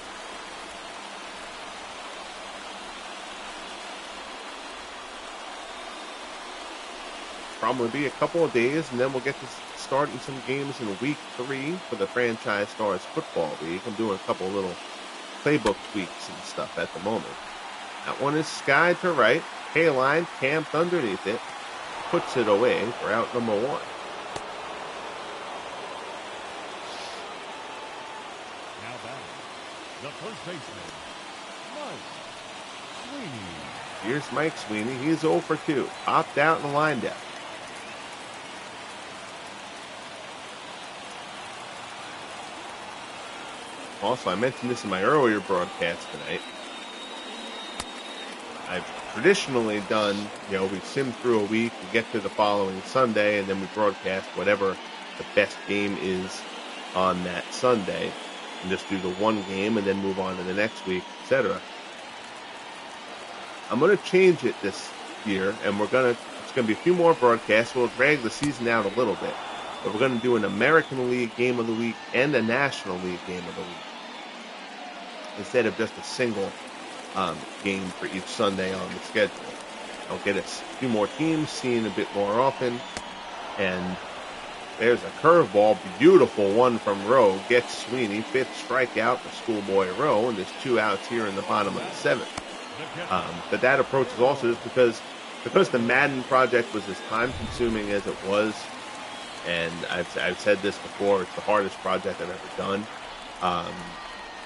Probably be a couple of days, and then we'll get to starting some games in week 3 for the Franchise Stars Football League. I'm doing a couple of little playbook tweaks and stuff at the moment. That one is skied to right. K-line camped underneath it. Puts it away for out number 1. Now batting, the first baseman, Mike Sweeney. Here's Mike Sweeney. He's 0 for 2. Popped out and lined out. Also, I mentioned this in my earlier broadcast tonight. I've traditionally done, we sim through a week, we get to the following Sunday, and then we broadcast whatever the best game is on that Sunday, and just do the one game and then move on to the next week, etc. I'm going to change it this year, and it's going to be a few more broadcasts. We'll drag the season out a little bit, but we're going to do an American League game of the week and a National League game of the week, instead of just a single game for each Sunday on the schedule. I'll get a few more teams seen a bit more often. And there's a curveball, beautiful one from Rowe, gets Sweeney, 5th strikeout for Schoolboy Rowe, and there's 2 outs here in the bottom of the 7th. But that approach is also just because the Madden project was as time-consuming as it was, and I've said this before, it's the hardest project I've ever done.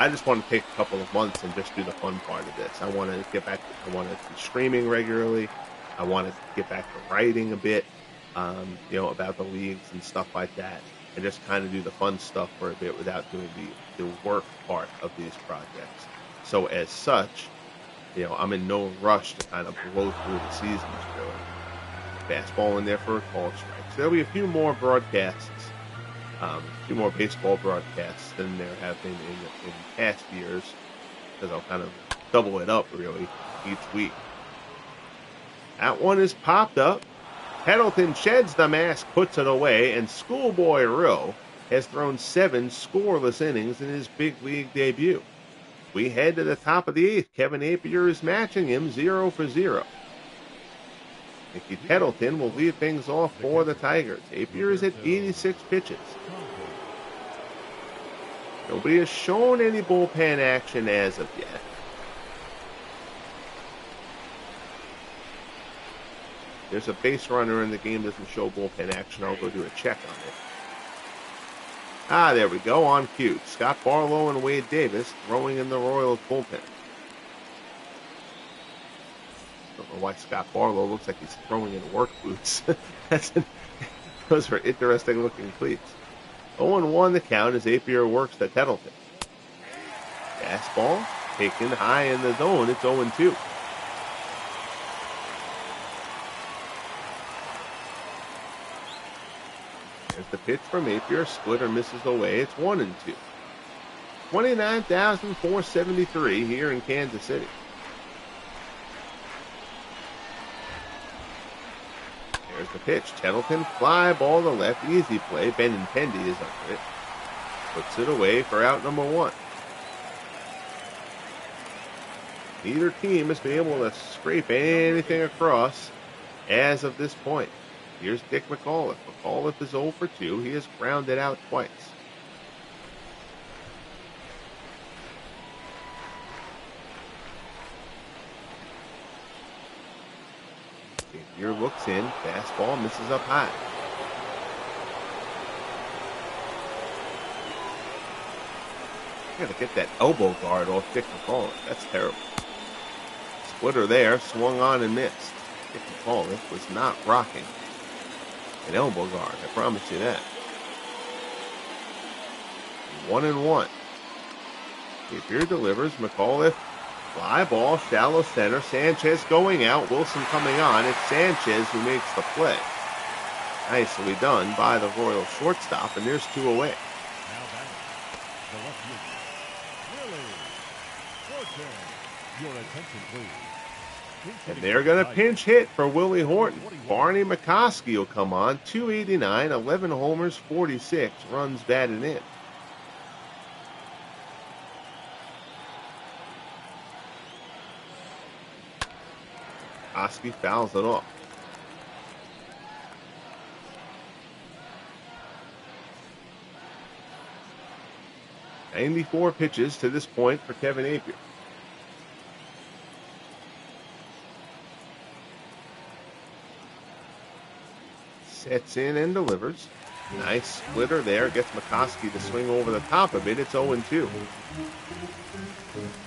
I just want to take a couple of months and just do the fun part of this. I want to get back. I want to be streaming regularly. I want to get back to writing a bit, about the leagues and stuff like that, and just kind of do the fun stuff for a bit without doing the work part of these projects. So as such, I'm in no rush to kind of blow through the seasons really. Fastball in there for a call strike. So there'll be a few more broadcasts. A few more baseball broadcasts than there have been in past years, because I'll kind of double it up really each week. That one is popped up. Pendleton sheds the mask, puts it away, and Schoolboy Rowe has thrown 7 scoreless innings in his big league debut. We head to the top of the 8th. Kevin Appier is matching him 0 for 0. Mickey Pendleton will lead things off for the Tigers. Appier is at 86 pitches. Nobody has shown any bullpen action as of yet. There's a base runner in the game that doesn't show bullpen action. I'll go do a check on it. There we go, on cue. Scott Barlow and Wade Davis throwing in the Royals bullpen. Don't know why Scott Barlow looks like he's throwing in work boots. Those are interesting looking cleats. 0-1 the count as Appier works to Pendleton. Fastball taken high in the zone. It's 0-2. There's the pitch from Appier. Splitter misses away. It's 1-2. 29,473 here in Kansas City. There's the pitch. Tettleton, fly ball to left. Easy play. Benintendi is under it. Puts it away for out number 1. Neither team has been able to scrape anything across as of this point. Here's Dick McAuliffe. McAuliffe is 0 for 2. He has grounded out twice. Appier looks in. Fastball misses up high. Gotta get that elbow guard off Dick McAuliffe. That's terrible. Splitter there, swung on and missed. Dick McAuliffe was not rocking an elbow guard, I promise you that. 1-1. Appier delivers. McAuliffe, fly ball, shallow center. Sanchez going out. Wilson coming on. It's Sanchez who makes the play. Nicely done by the Royals shortstop, and there's 2 away. Now back, the left fielder, Willie Horton. Your attention, please. And they're going to pinch hit for Willie Horton. Barney McCoskey will come on. 289, 11 homers, 46 runs batted in. McCoskey fouls it off. "94 pitches to this point for Kevin Appier. Sets in and delivers. Nice splitter there. Gets McCoskey to swing over the top of it. It's 0-2.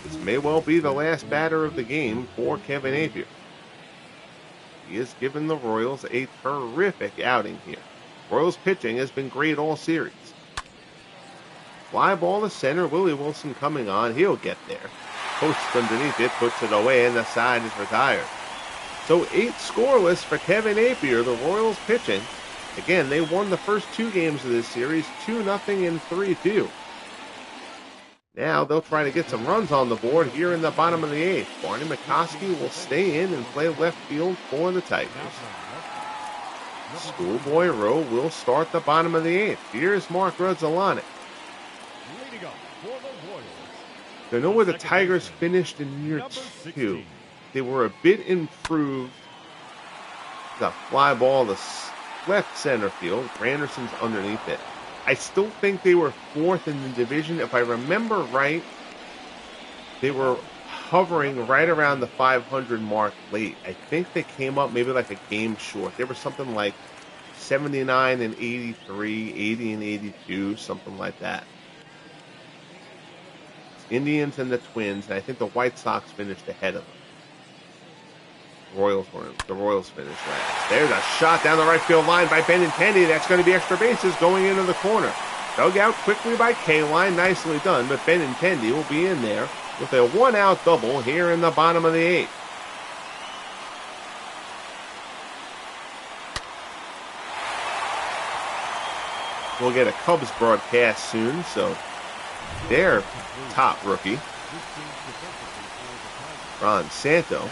This may well be the last batter of the game for Kevin Appier. He has given the Royals a terrific outing here. Royals pitching has been great all series. Fly ball to center. Willie Wilson coming on. He'll get there. Posts underneath it. Puts it away, and the side is retired. So 8 scoreless for Kevin Appier. The Royals pitching. Again, they won the first 2 games of this series, 2-0 and 3-2. Now they'll try to get some runs on the board here in the bottom of the 8th. Barney McCoskey will stay in and play left field for the Tigers. Schoolboy Rowe will start the bottom of the 8th. Here's Mark Rudzolanic. You know where the Tigers finished in year 2? They were a bit improved. The fly ball to left center field. Granderson's underneath it. I still think they were 4th in the division. If I remember right, they were hovering right around the 500 mark late. I think they came up maybe like a game short. They were something like 79 and 83, 80 and 82, something like that. Indians and the Twins, and I think the White Sox finished ahead of them. The Royals finished last. There's a shot down the right field line by Benintendi. That's going to be extra bases going into the corner. Dug out quickly by K-Line. Nicely done, but Benintendi will be in there with a 1-out double here in the bottom of the 8th. We'll get a Cubs broadcast soon, so their top rookie, Ron Santo,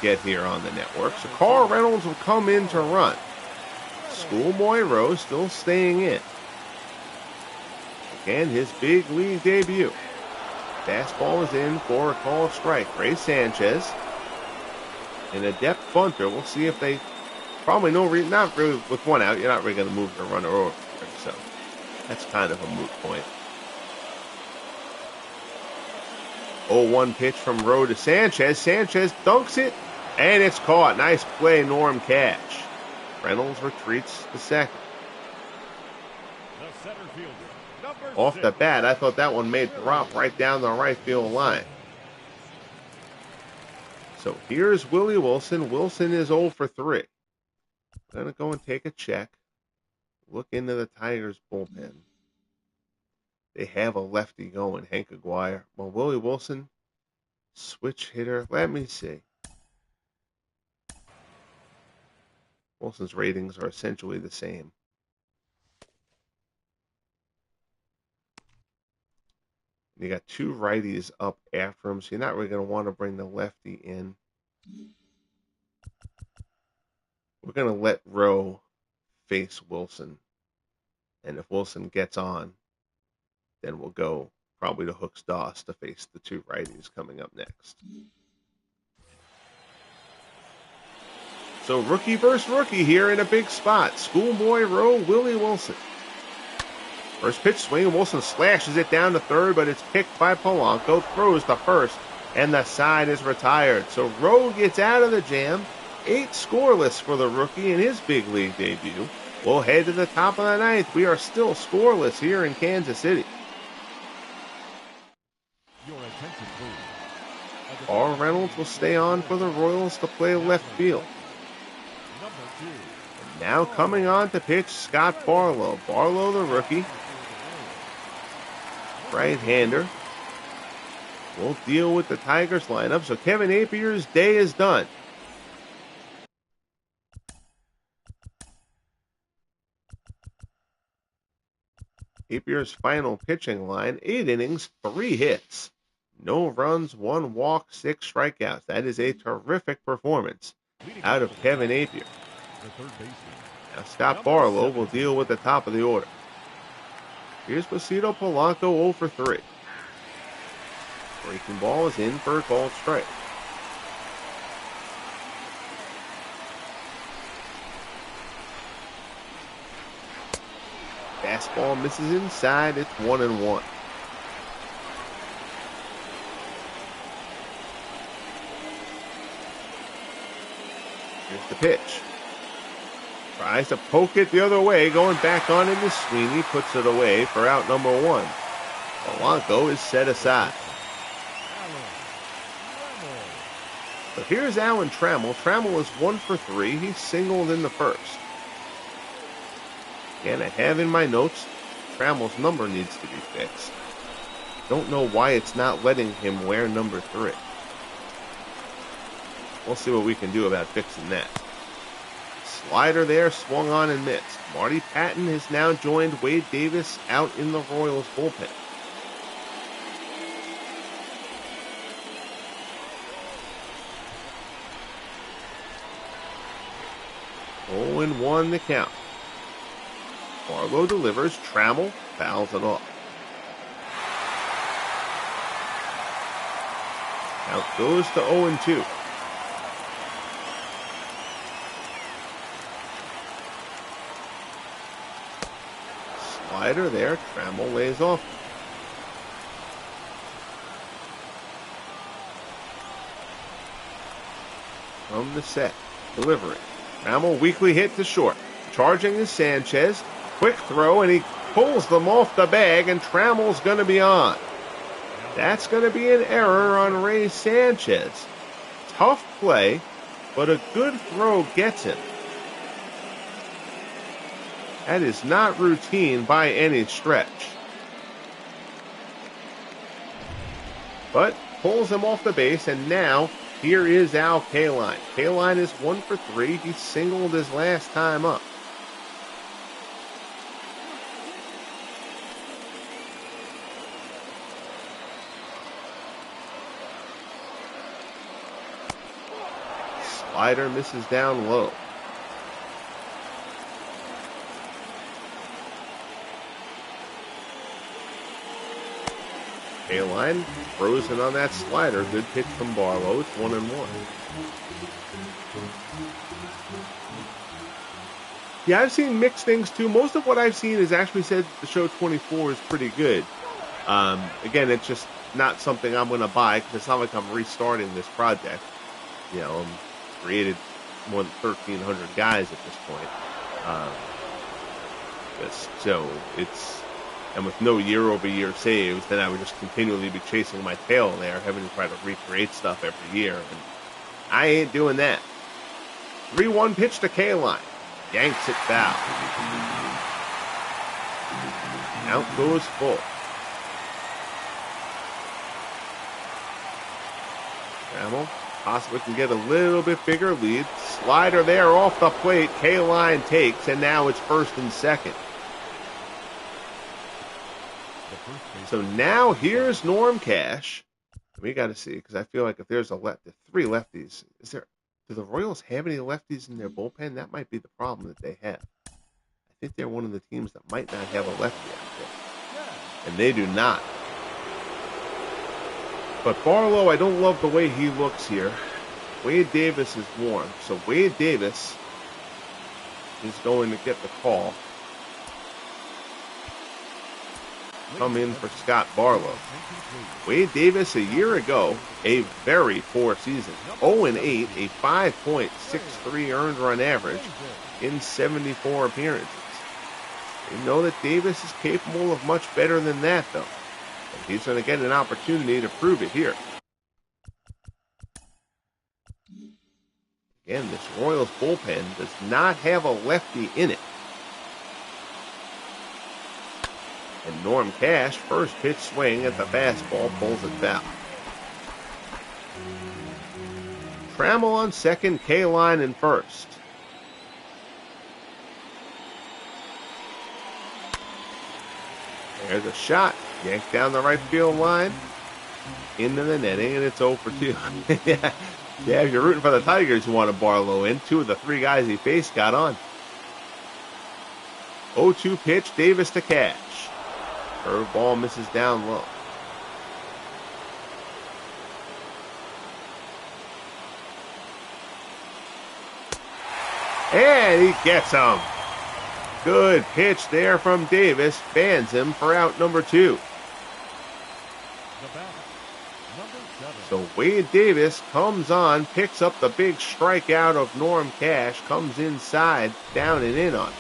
get here on the network. So Carl Reynolds will come in to run. Schoolboy Rowe still staying in. Again, his big league debut. Fastball is in for a called strike. Ray Sanchez in a depth bunter. We'll see if they probably not really with 1 out. You're not really going to move the runner over. So that's kind of a moot point. 0-1 pitch from Rowe to Sanchez. Sanchez dunks it, and it's caught. Nice play, Norm Cash. Reynolds retreats to second. The center fielder, Off the bat, I thought that one may drop right down the right field line. So here's Willie Wilson. Wilson is 0 for 3. I'm going to go and take a check. Look into the Tigers bullpen. They have a lefty going, Hank Aguirre. Well, Willie Wilson, switch hitter. Let me see. Wilson's ratings are essentially the same. You got two righties up after him, so you're not really going to want to bring the lefty in. We're going to let Rowe face Wilson. And if Wilson gets on, then we'll go probably to Hooks Doss to face the two righties coming up next. So rookie versus rookie here in a big spot. Schoolboy Rowe, Willie Wilson. First pitch swing, Wilson slashes it down to third, but it's picked by Polanco, throws to first, and the side is retired. So Rowe gets out of the jam. 8 scoreless for the rookie in his big league debut. We'll head to the top of the ninth. We are still scoreless here in Kansas City. R. Reynolds will stay on for the Royals to play left field. And now coming on to pitch, Scott Barlow. Barlow, the rookie. Right-hander. We'll deal with the Tigers lineup. So Kevin Appier's day is done. Appier's final pitching line, 8 innings, 3 hits. No runs, 1 walk, 6 strikeouts. That is a terrific performance out of Kevin Appier. Now Scott Barlow will deal with the top of the order. Here's Placido Polanco 0 for 3. Breaking ball is in for a called strike. Fastball misses inside. It's 1-1. Here's the pitch. Tries to poke it the other way, going back on into Sweeney, puts it away for out number 1. Polanco is set aside. So here's Alan Trammell. Trammell is 1 for 3. He singled in the first. Again, I have in my notes, Trammell's number needs to be fixed. Don't know why it's not letting him wear number 3. We'll see what we can do about fixing that. Slider there, swung on and missed. Marty Patton has now joined Wade Davis out in the Royals bullpen. Oh, and 1 the count. Barlow delivers. Trammell fouls it off. Count goes to 0-2. Slider there. Trammell lays off. From the set. Delivery. Trammell weakly hit to short. Charging is Sanchez. Quick throw, and he pulls them off the bag, and Trammell's going to be on. That's going to be an error on Ray Sanchez. Tough play, but a good throw gets him. That is not routine by any stretch. But pulls him off the base, and now here is Al Kaline. Kaline is 1 for 3. He singled his last time up. Slider misses down low. Kaline frozen on that slider. Good pitch from Barlow. It's 1-1. Yeah, I've seen mixed things too. Most of what I've seen is actually said the show 24 is pretty good. Again, it's just not something I'm going to buy because it's not like I'm restarting this project. You know, I'm created more than 1,300 guys at this point. So it's... And with no year-over-year saves, then I would just continually be chasing my tail there, having to try to recreate stuff every year. And I ain't doing that. 3-1 pitch to Kaline. Yanks it foul. Out goes full. Trammell possibly can get a little bit bigger lead. Slider there off the plate. K-line takes, and now it's first and second. So now here's Norm Cash. We got to see, because I feel like if there's the three lefties, do the Royals have any lefties in their bullpen? That might be the problem that they have. I think they're one of the teams that might not have a lefty out there, and they do not. But Barlow, I don't love the way he looks here. Wade Davis is warm, so Wade Davis is going to get the call. Come in for Scott Barlow. Wade Davis a year ago, a very poor season. 0-8, a 5.63 earned run average in 74 appearances. You know that Davis is capable of much better than that, though. And he's going to get an opportunity to prove it here. Again, this Royals bullpen does not have a lefty in it. And Norm Cash, first pitch swing at the fastball, pulls it foul. Trammell on second, K-line in first. There's a shot. Yanked down the right field line. Into the netting, and it's 0 for 2. Yeah, if you're rooting for the Tigers, you want to Barlow in. 2 of the 3 guys he faced got on. 0-2 pitch, Davis to Cash. Curveball misses down low. And he gets him. Good pitch there from Davis. Fans him for out number 2. So Wade Davis comes on, picks up the big strikeout of Norm Cash, comes inside, down and in on it.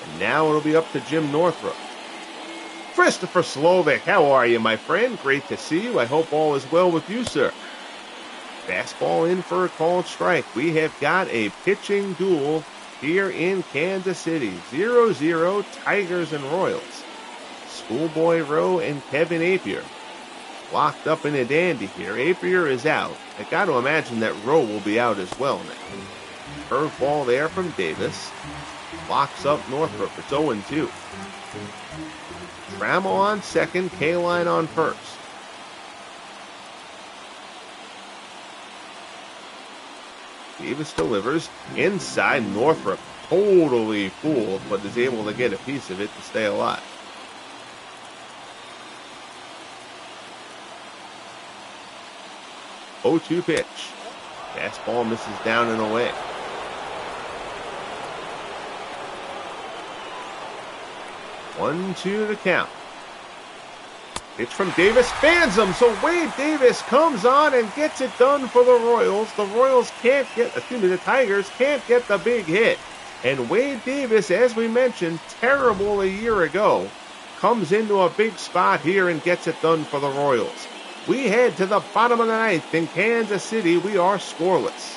And now it'll be up to Jim Northrup. Christopher Slovic, how are you, my friend? Great to see you. I hope all is well with you, sir. Fastball in for a called strike. We have got a pitching duel here in Kansas City. 0-0, Tigers and Royals. Schoolboy Rowe and Kevin Appier locked up in a dandy here. Appier is out. I got to imagine that Rowe will be out as well now. Curveball there from Davis. Locks up Northrup. It's 0-2. Trammell on second, K-line on first. Davis delivers inside. Northrup totally fooled, but is able to get a piece of it to stay alive. Oh-2 pitch. Fastball misses down and away. 1-2 to count. Pitch from Davis, fans him, so Wade Davis comes on and gets it done for the Royals. The Tigers can't get the big hit. And Wade Davis, as we mentioned, terrible a year ago, comes into a big spot here and gets it done for the Royals. We head to the bottom of the ninth in Kansas City. We are scoreless.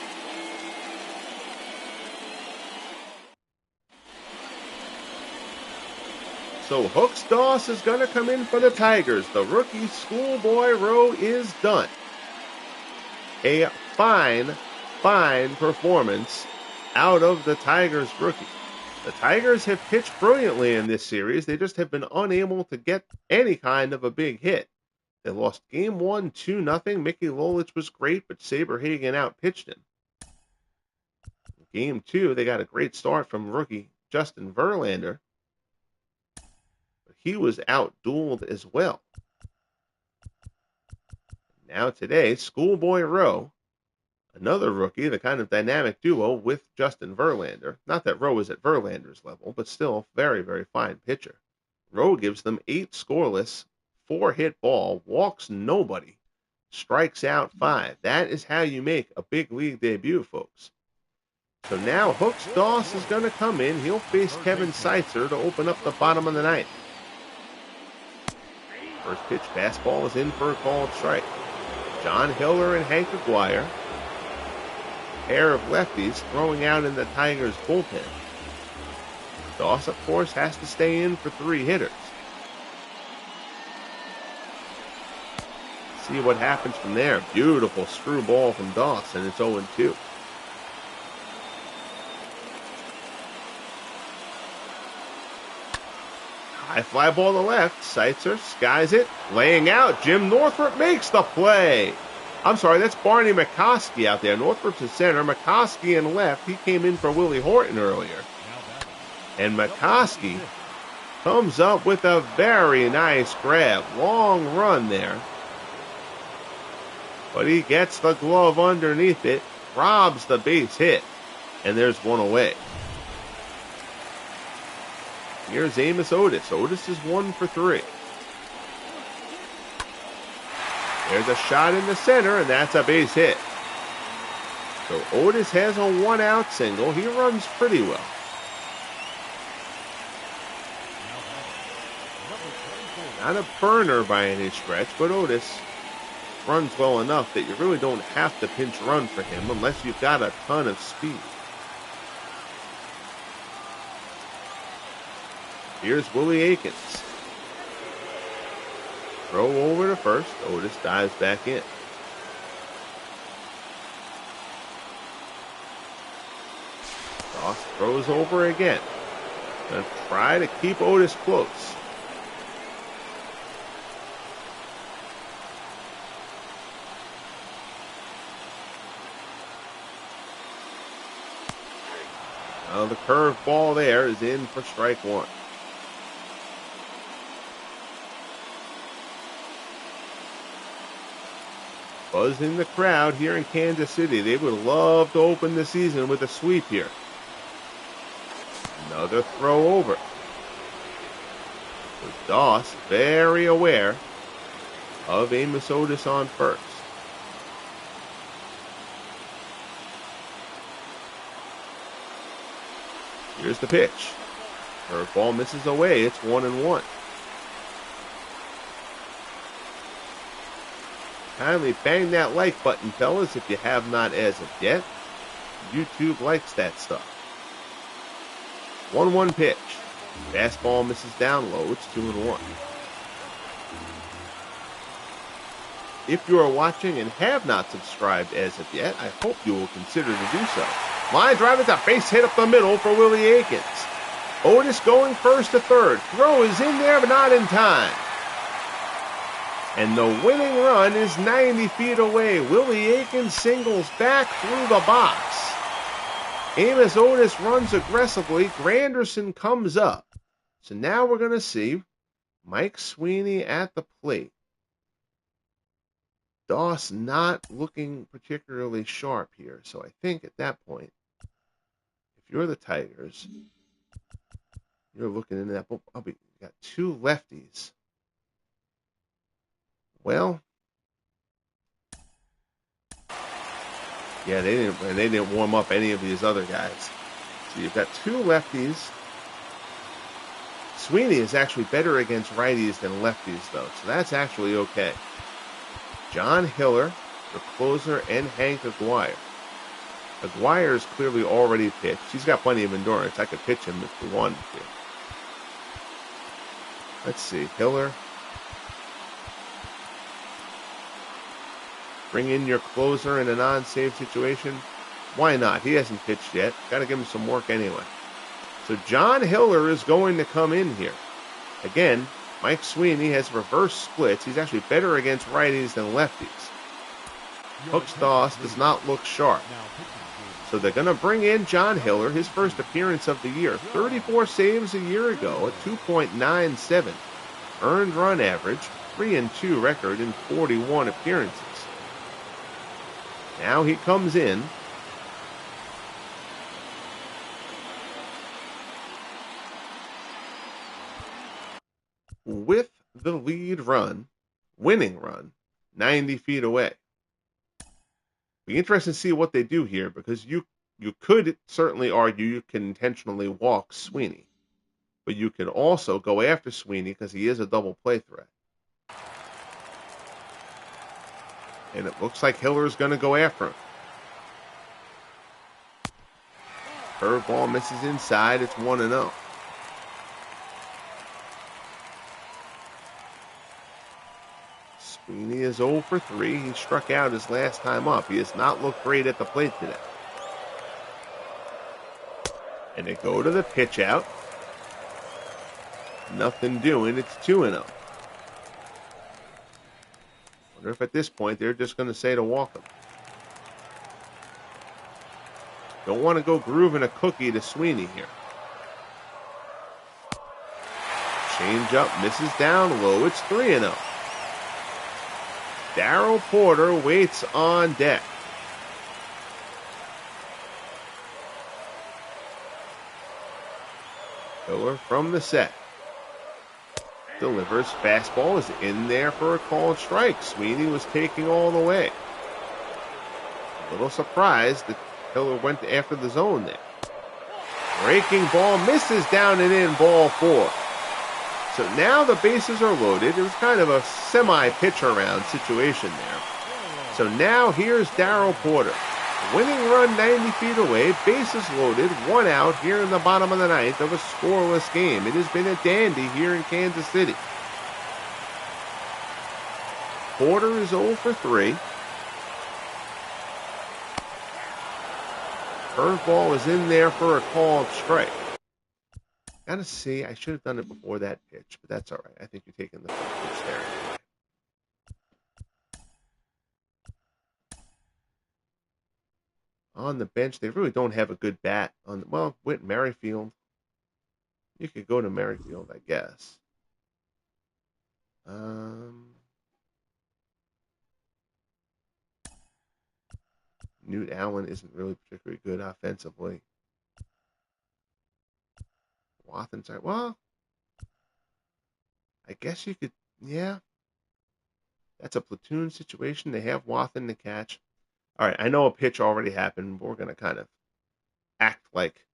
So Hooks Doss is going to come in for the Tigers. The rookie Schoolboy Rowe is done. A fine performance out of the Tigers rookie. The Tigers have pitched brilliantly in this series. They just have been unable to get any kind of a big hit. They lost game 1, 2-0. Mickey Lolich was great, but Saberhagen outpitched him. Game 2, they got a great start from rookie Justin Verlander. He was out-dueled as well. Now today, Schoolboy Rowe, another rookie, the kind of dynamic duo with Justin Verlander. Not that Rowe is at Verlander's level, but still a very, very fine pitcher. Rowe gives them 8 scoreless, 4-hit ball, walks nobody, strikes out 5. That is how you make a big league debut, folks. So now Hooks Doss is going to come in. He'll face Kevin Seitzer to open up the bottom of the ninth. First pitch fastball is in for a called strike. John Hiller and Hank Aguirre, pair of lefties throwing out in the Tigers bullpen. Doss, of course, has to stay in for 3 hitters. See what happens from there. Beautiful screwball from Dawson. It's 0-2. High fly ball to left. Seitzer skies it. Laying out. Jim Northrup makes the play. I'm sorry, that's Barney McCoskey out there. Northrup's in center. McCoskey in left. He came in for Willie Horton earlier. And McCoskey comes up with a very nice grab. Long run there. But he gets the glove underneath it. Robs the base hit. And there's one away. Here's Amos Otis. Otis is 1 for 3. There's a shot in the center, and that's a base hit. So Otis has a 1-out single. He runs pretty well. Not a burner by any stretch, but Otis runs well enough that you really don't have to pinch run for him unless you've got a ton of speed. Here's Willie Aikens. Throw over to first. Otis dives back in. Doss throws over again. Gonna try to keep Otis close. Now the curve ball there is in for strike 1. Buzz in the crowd here in Kansas City. They would love to open the season with a sweep here. Another throw over. With Doss very aware of Amos Otis on first. Here's the pitch. Curveball misses away. It's 1-1. Kindly bang that like button, fellas, if you have not as of yet. YouTube likes that stuff. 1-1 pitch. Fastball misses down low. It's 2-1. If you are watching and have not subscribed as of yet, I hope you will consider to do so. Line drive is a base hit up the middle for Willie Aikens. Otis going first to third. Throw is in there, but not in time. And the winning run is 90 feet away. Willie Aikens singles back through the box. Amos Otis runs aggressively. Granderson comes up. So now we're going to see Mike Sweeney at the plate. Doss not looking particularly sharp here. So I think at that point, if you're the Tigers, you're looking in that. You got 2 lefties. Well, yeah, they didn't warm up any of these other guys. So you've got 2 lefties. Sweeney is actually better against righties than lefties, though, so that's actually okay. John Hiller, the closer, and Hank Aguirre. Aguirre's clearly already pitched. He's got plenty of endurance. I could pitch him if we wanted to. Let's see, Hiller. Bring in your closer in a non-save situation. Why not? He hasn't pitched yet. Got to give him some work anyway. So John Hiller is going to come in here. Again, Mike Sweeney has reverse splits. He's actually better against righties than lefties. Hooks Doss does not look sharp. So they're going to bring in John Hiller, his first appearance of the year. 34 saves a year ago, a 2.97 earned run average, 3-2 record in 41 appearances. Now he comes in. With the lead run, winning run, 90 feet away. Be interesting to see what they do here, because you could certainly argue you can intentionally walk Sweeney, but you can also go after Sweeney because he is a double play threat. And it looks like Hiller's going to go after him. Curveball misses inside. It's 1-0. Sweeney is 0 for 3. He struck out his last time up. He has not looked great at the plate today. And they go to the pitch out. Nothing doing. It's 2-0. Wonder if at this point they're just going to say to walk him. Don't want to go grooving a cookie to Sweeney here. Change up, misses down low. It's 3-0. Darryl Porter waits on deck. Miller from the set. Delivers. Fastball is in there for a called strike. Sweeney was taking all the way. A little surprised that Hiller went after the zone there. Breaking ball misses down and in, ball 4. So now the bases are loaded. It was kind of a semi-pitch around situation there. So now here's Darryl Porter. Winning run 90 feet away, bases loaded, 1 out here in the bottom of the ninth of a scoreless game. It has been a dandy here in Kansas City. Porter is 0 for 3. Curveball is in there for a called strike. Gotta see, I should have done it before that pitch, but that's all right. I think you're taking the first pitch there. On the bench, they really don't have a good bat. Whit Merrifield. You could go to Merrifield, I guess. Newt Allen isn't really particularly good offensively. Wathan's right. Well, I guess you could, yeah. That's a platoon situation. They have Wathan to catch. All right, I know a pitch already happened, but we're going to kind of act like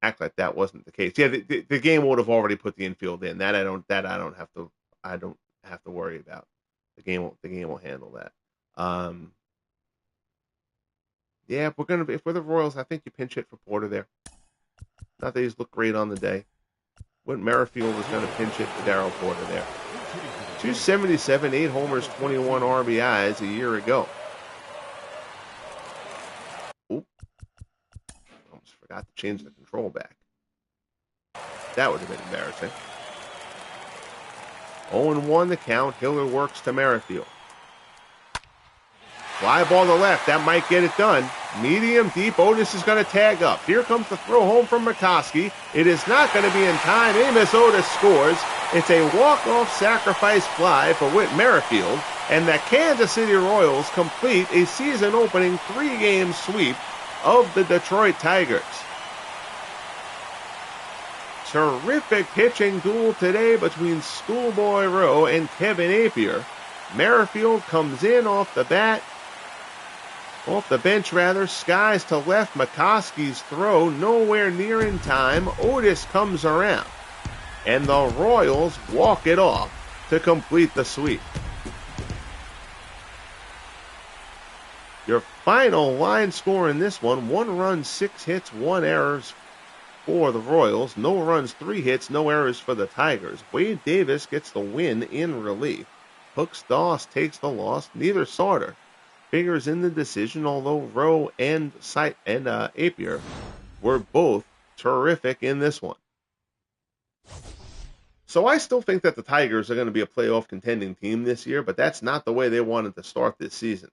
that wasn't the case. Yeah, the game would have already put the infield in. That I don't have to worry about. The game will handle that. Yeah, if we're the Royals, I think you pinch hit for Porter there. Not that he's looked great on the day. Whit Merrifield is going to pinch hit for Darryl Porter there. 277, 8 homers, 21 RBIs a year ago. Oop. Almost forgot to change the control back. That would have been embarrassing. 0-1 the count. Hiller works to Merrifield. Fly ball to left. That might get it done. Medium deep. Otis is going to tag up. Here comes the throw home from McCoskey. It is not going to be in time. Amos Otis scores. It's a walk-off sacrifice fly for Whit Merrifield. And the Kansas City Royals complete a season-opening 3-game sweep of the Detroit Tigers. Terrific pitching duel today between Schoolboy Rowe and Kevin Appier. Merrifield comes in off the bench, skies to left. McCoskey's throw nowhere near in time. Otis comes around, and the Royals walk it off to complete the sweep. Your final line score in this one: 1 run, 6 hits, 1 error for the Royals. No runs, 3 hits, no errors for the Tigers. Wade Davis gets the win in relief. Hooks Doss takes the loss. Neither starter figures in the decision, although Rowe and Appier were both terrific in this one. So I still think that the Tigers are going to be a playoff contending team this year, but that's not the way they wanted to start this season.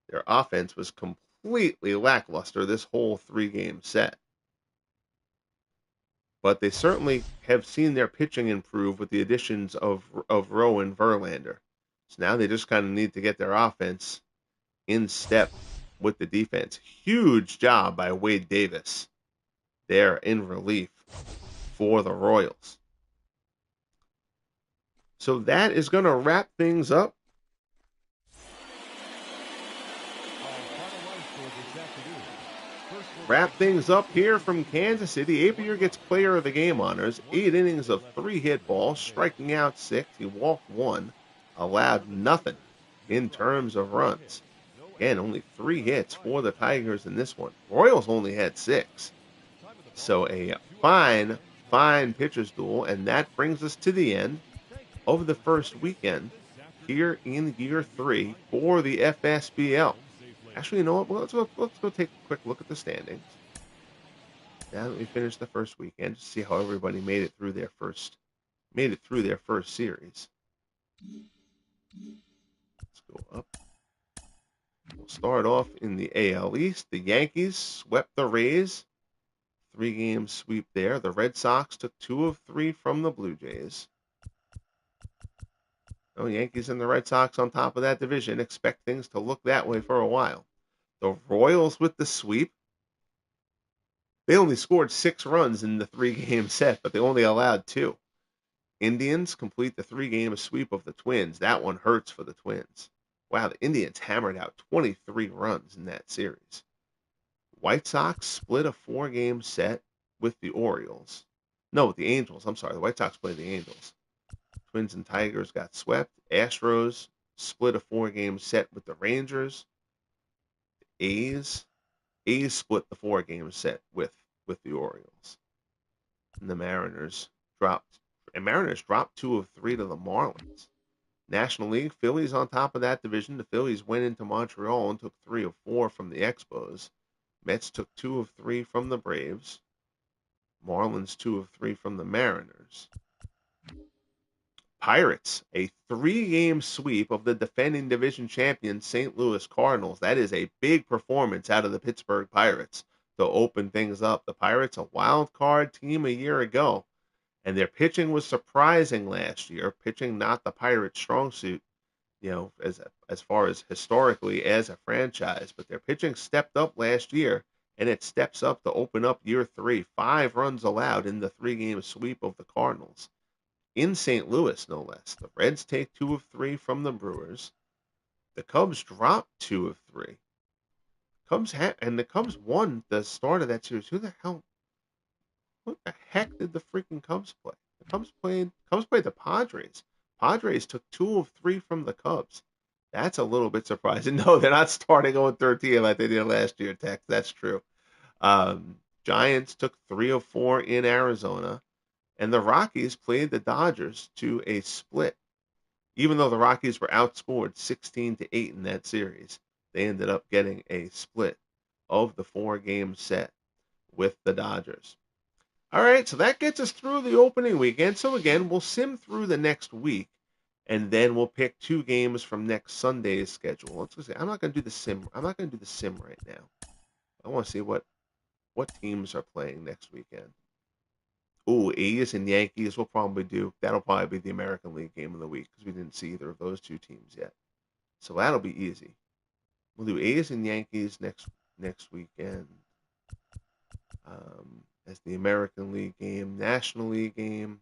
Their offense was completely lackluster this whole 3-game set. But they certainly have seen their pitching improve with the additions of Rowe and Verlander. So now they just kind of need to get their offense in step with the defense. Huge job by Wade Davis there in relief for the Royals. So that is going to wrap things up. Wrap things up here from Kansas City. Appier gets player of the game honors. 8 innings of 3 hit balls, striking out 6. He walked 1, allowed nothing in terms of runs. Again, only 3 hits for the Tigers in this one. Royals only had 6. So a fine pitcher's duel, and that brings us to the end of the first weekend here in year 3 for the FSBL. Actually, you know what? Well, let's go take a quick look at the standings. Now that we finished the first weekend, to see how everybody made it through their first series. Let's go up. We'll start off in the AL East. The Yankees swept the Rays. 3-game sweep there. The Red Sox took 2 of 3 from the Blue Jays. Oh, Yankees and the Red Sox on top of that division. Expect things to look that way for a while. The Royals with the sweep. They only scored 6 runs in the 3-game set, but they only allowed 2. Indians complete the 3-game sweep of the Twins. That one hurts for the Twins. Wow, the Indians hammered out 23 runs in that series. White Sox split a 4-game set with the Orioles. No, with the Angels. I'm sorry. The White Sox played the Angels. Twins and Tigers got swept. Astros split a 4-game set with the Rangers. A's split the 4-game set with the Orioles. And the Mariners dropped 2 of 3 to the Marlins. National League, Phillies on top of that division. The Phillies went into Montreal and took 3 of 4 from the Expos. Mets took 2 of 3 from the Braves. Marlins 2 of 3 from the Mariners. Pirates, a 3-game sweep of the defending division champion St. Louis Cardinals. That is a big performance out of the Pittsburgh Pirates to open things up. The Pirates, a wild card team a year ago, and their pitching was surprising last year. Pitching not the Pirates' strong suit, as far as historically as a franchise, but their pitching stepped up last year, and it steps up to open up year 3. 5 runs allowed in the 3-game sweep of the Cardinals. In St. Louis, no less. The Reds take 2 of 3 from the Brewers. The Cubs drop 2 of 3. The Cubs won the start of that series. What the heck did the freaking Cubs play? The Cubs played the Padres. Padres took 2 of 3 from the Cubs. That's a little bit surprising. No, they're not starting 0-13 like they did last year, Tex. That's true. Giants took 3 of 4 in Arizona. And the Rockies played the Dodgers to a split. Even though the Rockies were outscored 16-8 in that series, they ended up getting a split of the 4-game set with the Dodgers. All right, so that gets us through the opening weekend. So again, we'll sim through the next week, and then we'll pick 2 games from next Sunday's schedule. Let's just say I'm not going to do the sim. I'm not going to do the sim right now. I want to see what teams are playing next weekend. Ooh, A's and Yankees we'll probably do. That'll probably be the American League game of the week because we didn't see either of those 2 teams yet. So that'll be easy. We'll do A's and Yankees next weekend as the American League game. National League game,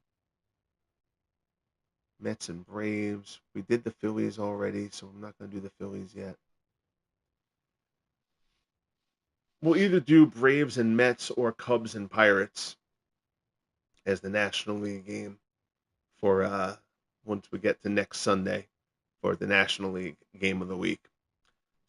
Mets and Braves. We did the Phillies already, so I'm not going to do the Phillies yet. We'll either do Braves and Mets or Cubs and Pirates as the National League game for once we get to next Sunday for the National League game of the week.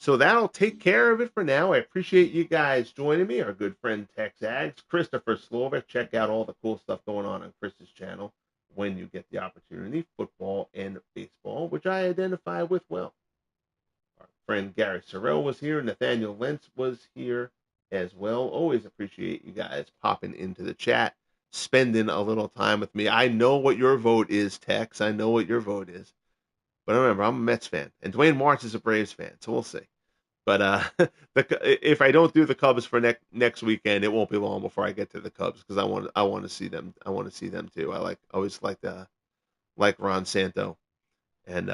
So that'll take care of it for now. I appreciate you guys joining me. Our good friend Tex Ags, Christopher Slovic. Check out all the cool stuff going on Chris's channel when you get the opportunity. Football and baseball, which I identify with well. Our friend Gary Sorrell was here. Nathaniel Lentz was here as well. Always appreciate you guys popping into the chat, spending a little time with me. I know what your vote is, Tex. I know what your vote is. But remember, I'm a Mets fan, and Dwayne Martz is a Braves fan, so we'll see. But if I don't do the Cubs for next weekend, it won't be long before I get to the Cubs because I want to see them. I want to see them too. I always like Ron Santo, and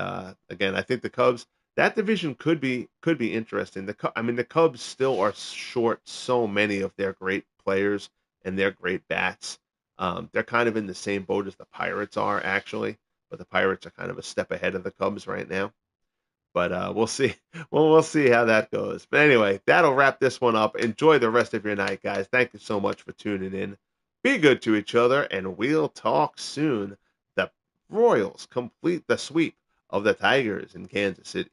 again, I think the Cubs, that division could be interesting. The Cubs still are short so many of their great players and their great bats. They're kind of in the same boat as the Pirates are actually, but the Pirates are kind of a step ahead of the Cubs right now. But we'll see. Well, we'll see how that goes. But anyway, that'll wrap this one up. Enjoy the rest of your night, guys. Thank you so much for tuning in. Be good to each other, and we'll talk soon. The Royals complete the sweep of the Tigers in Kansas City.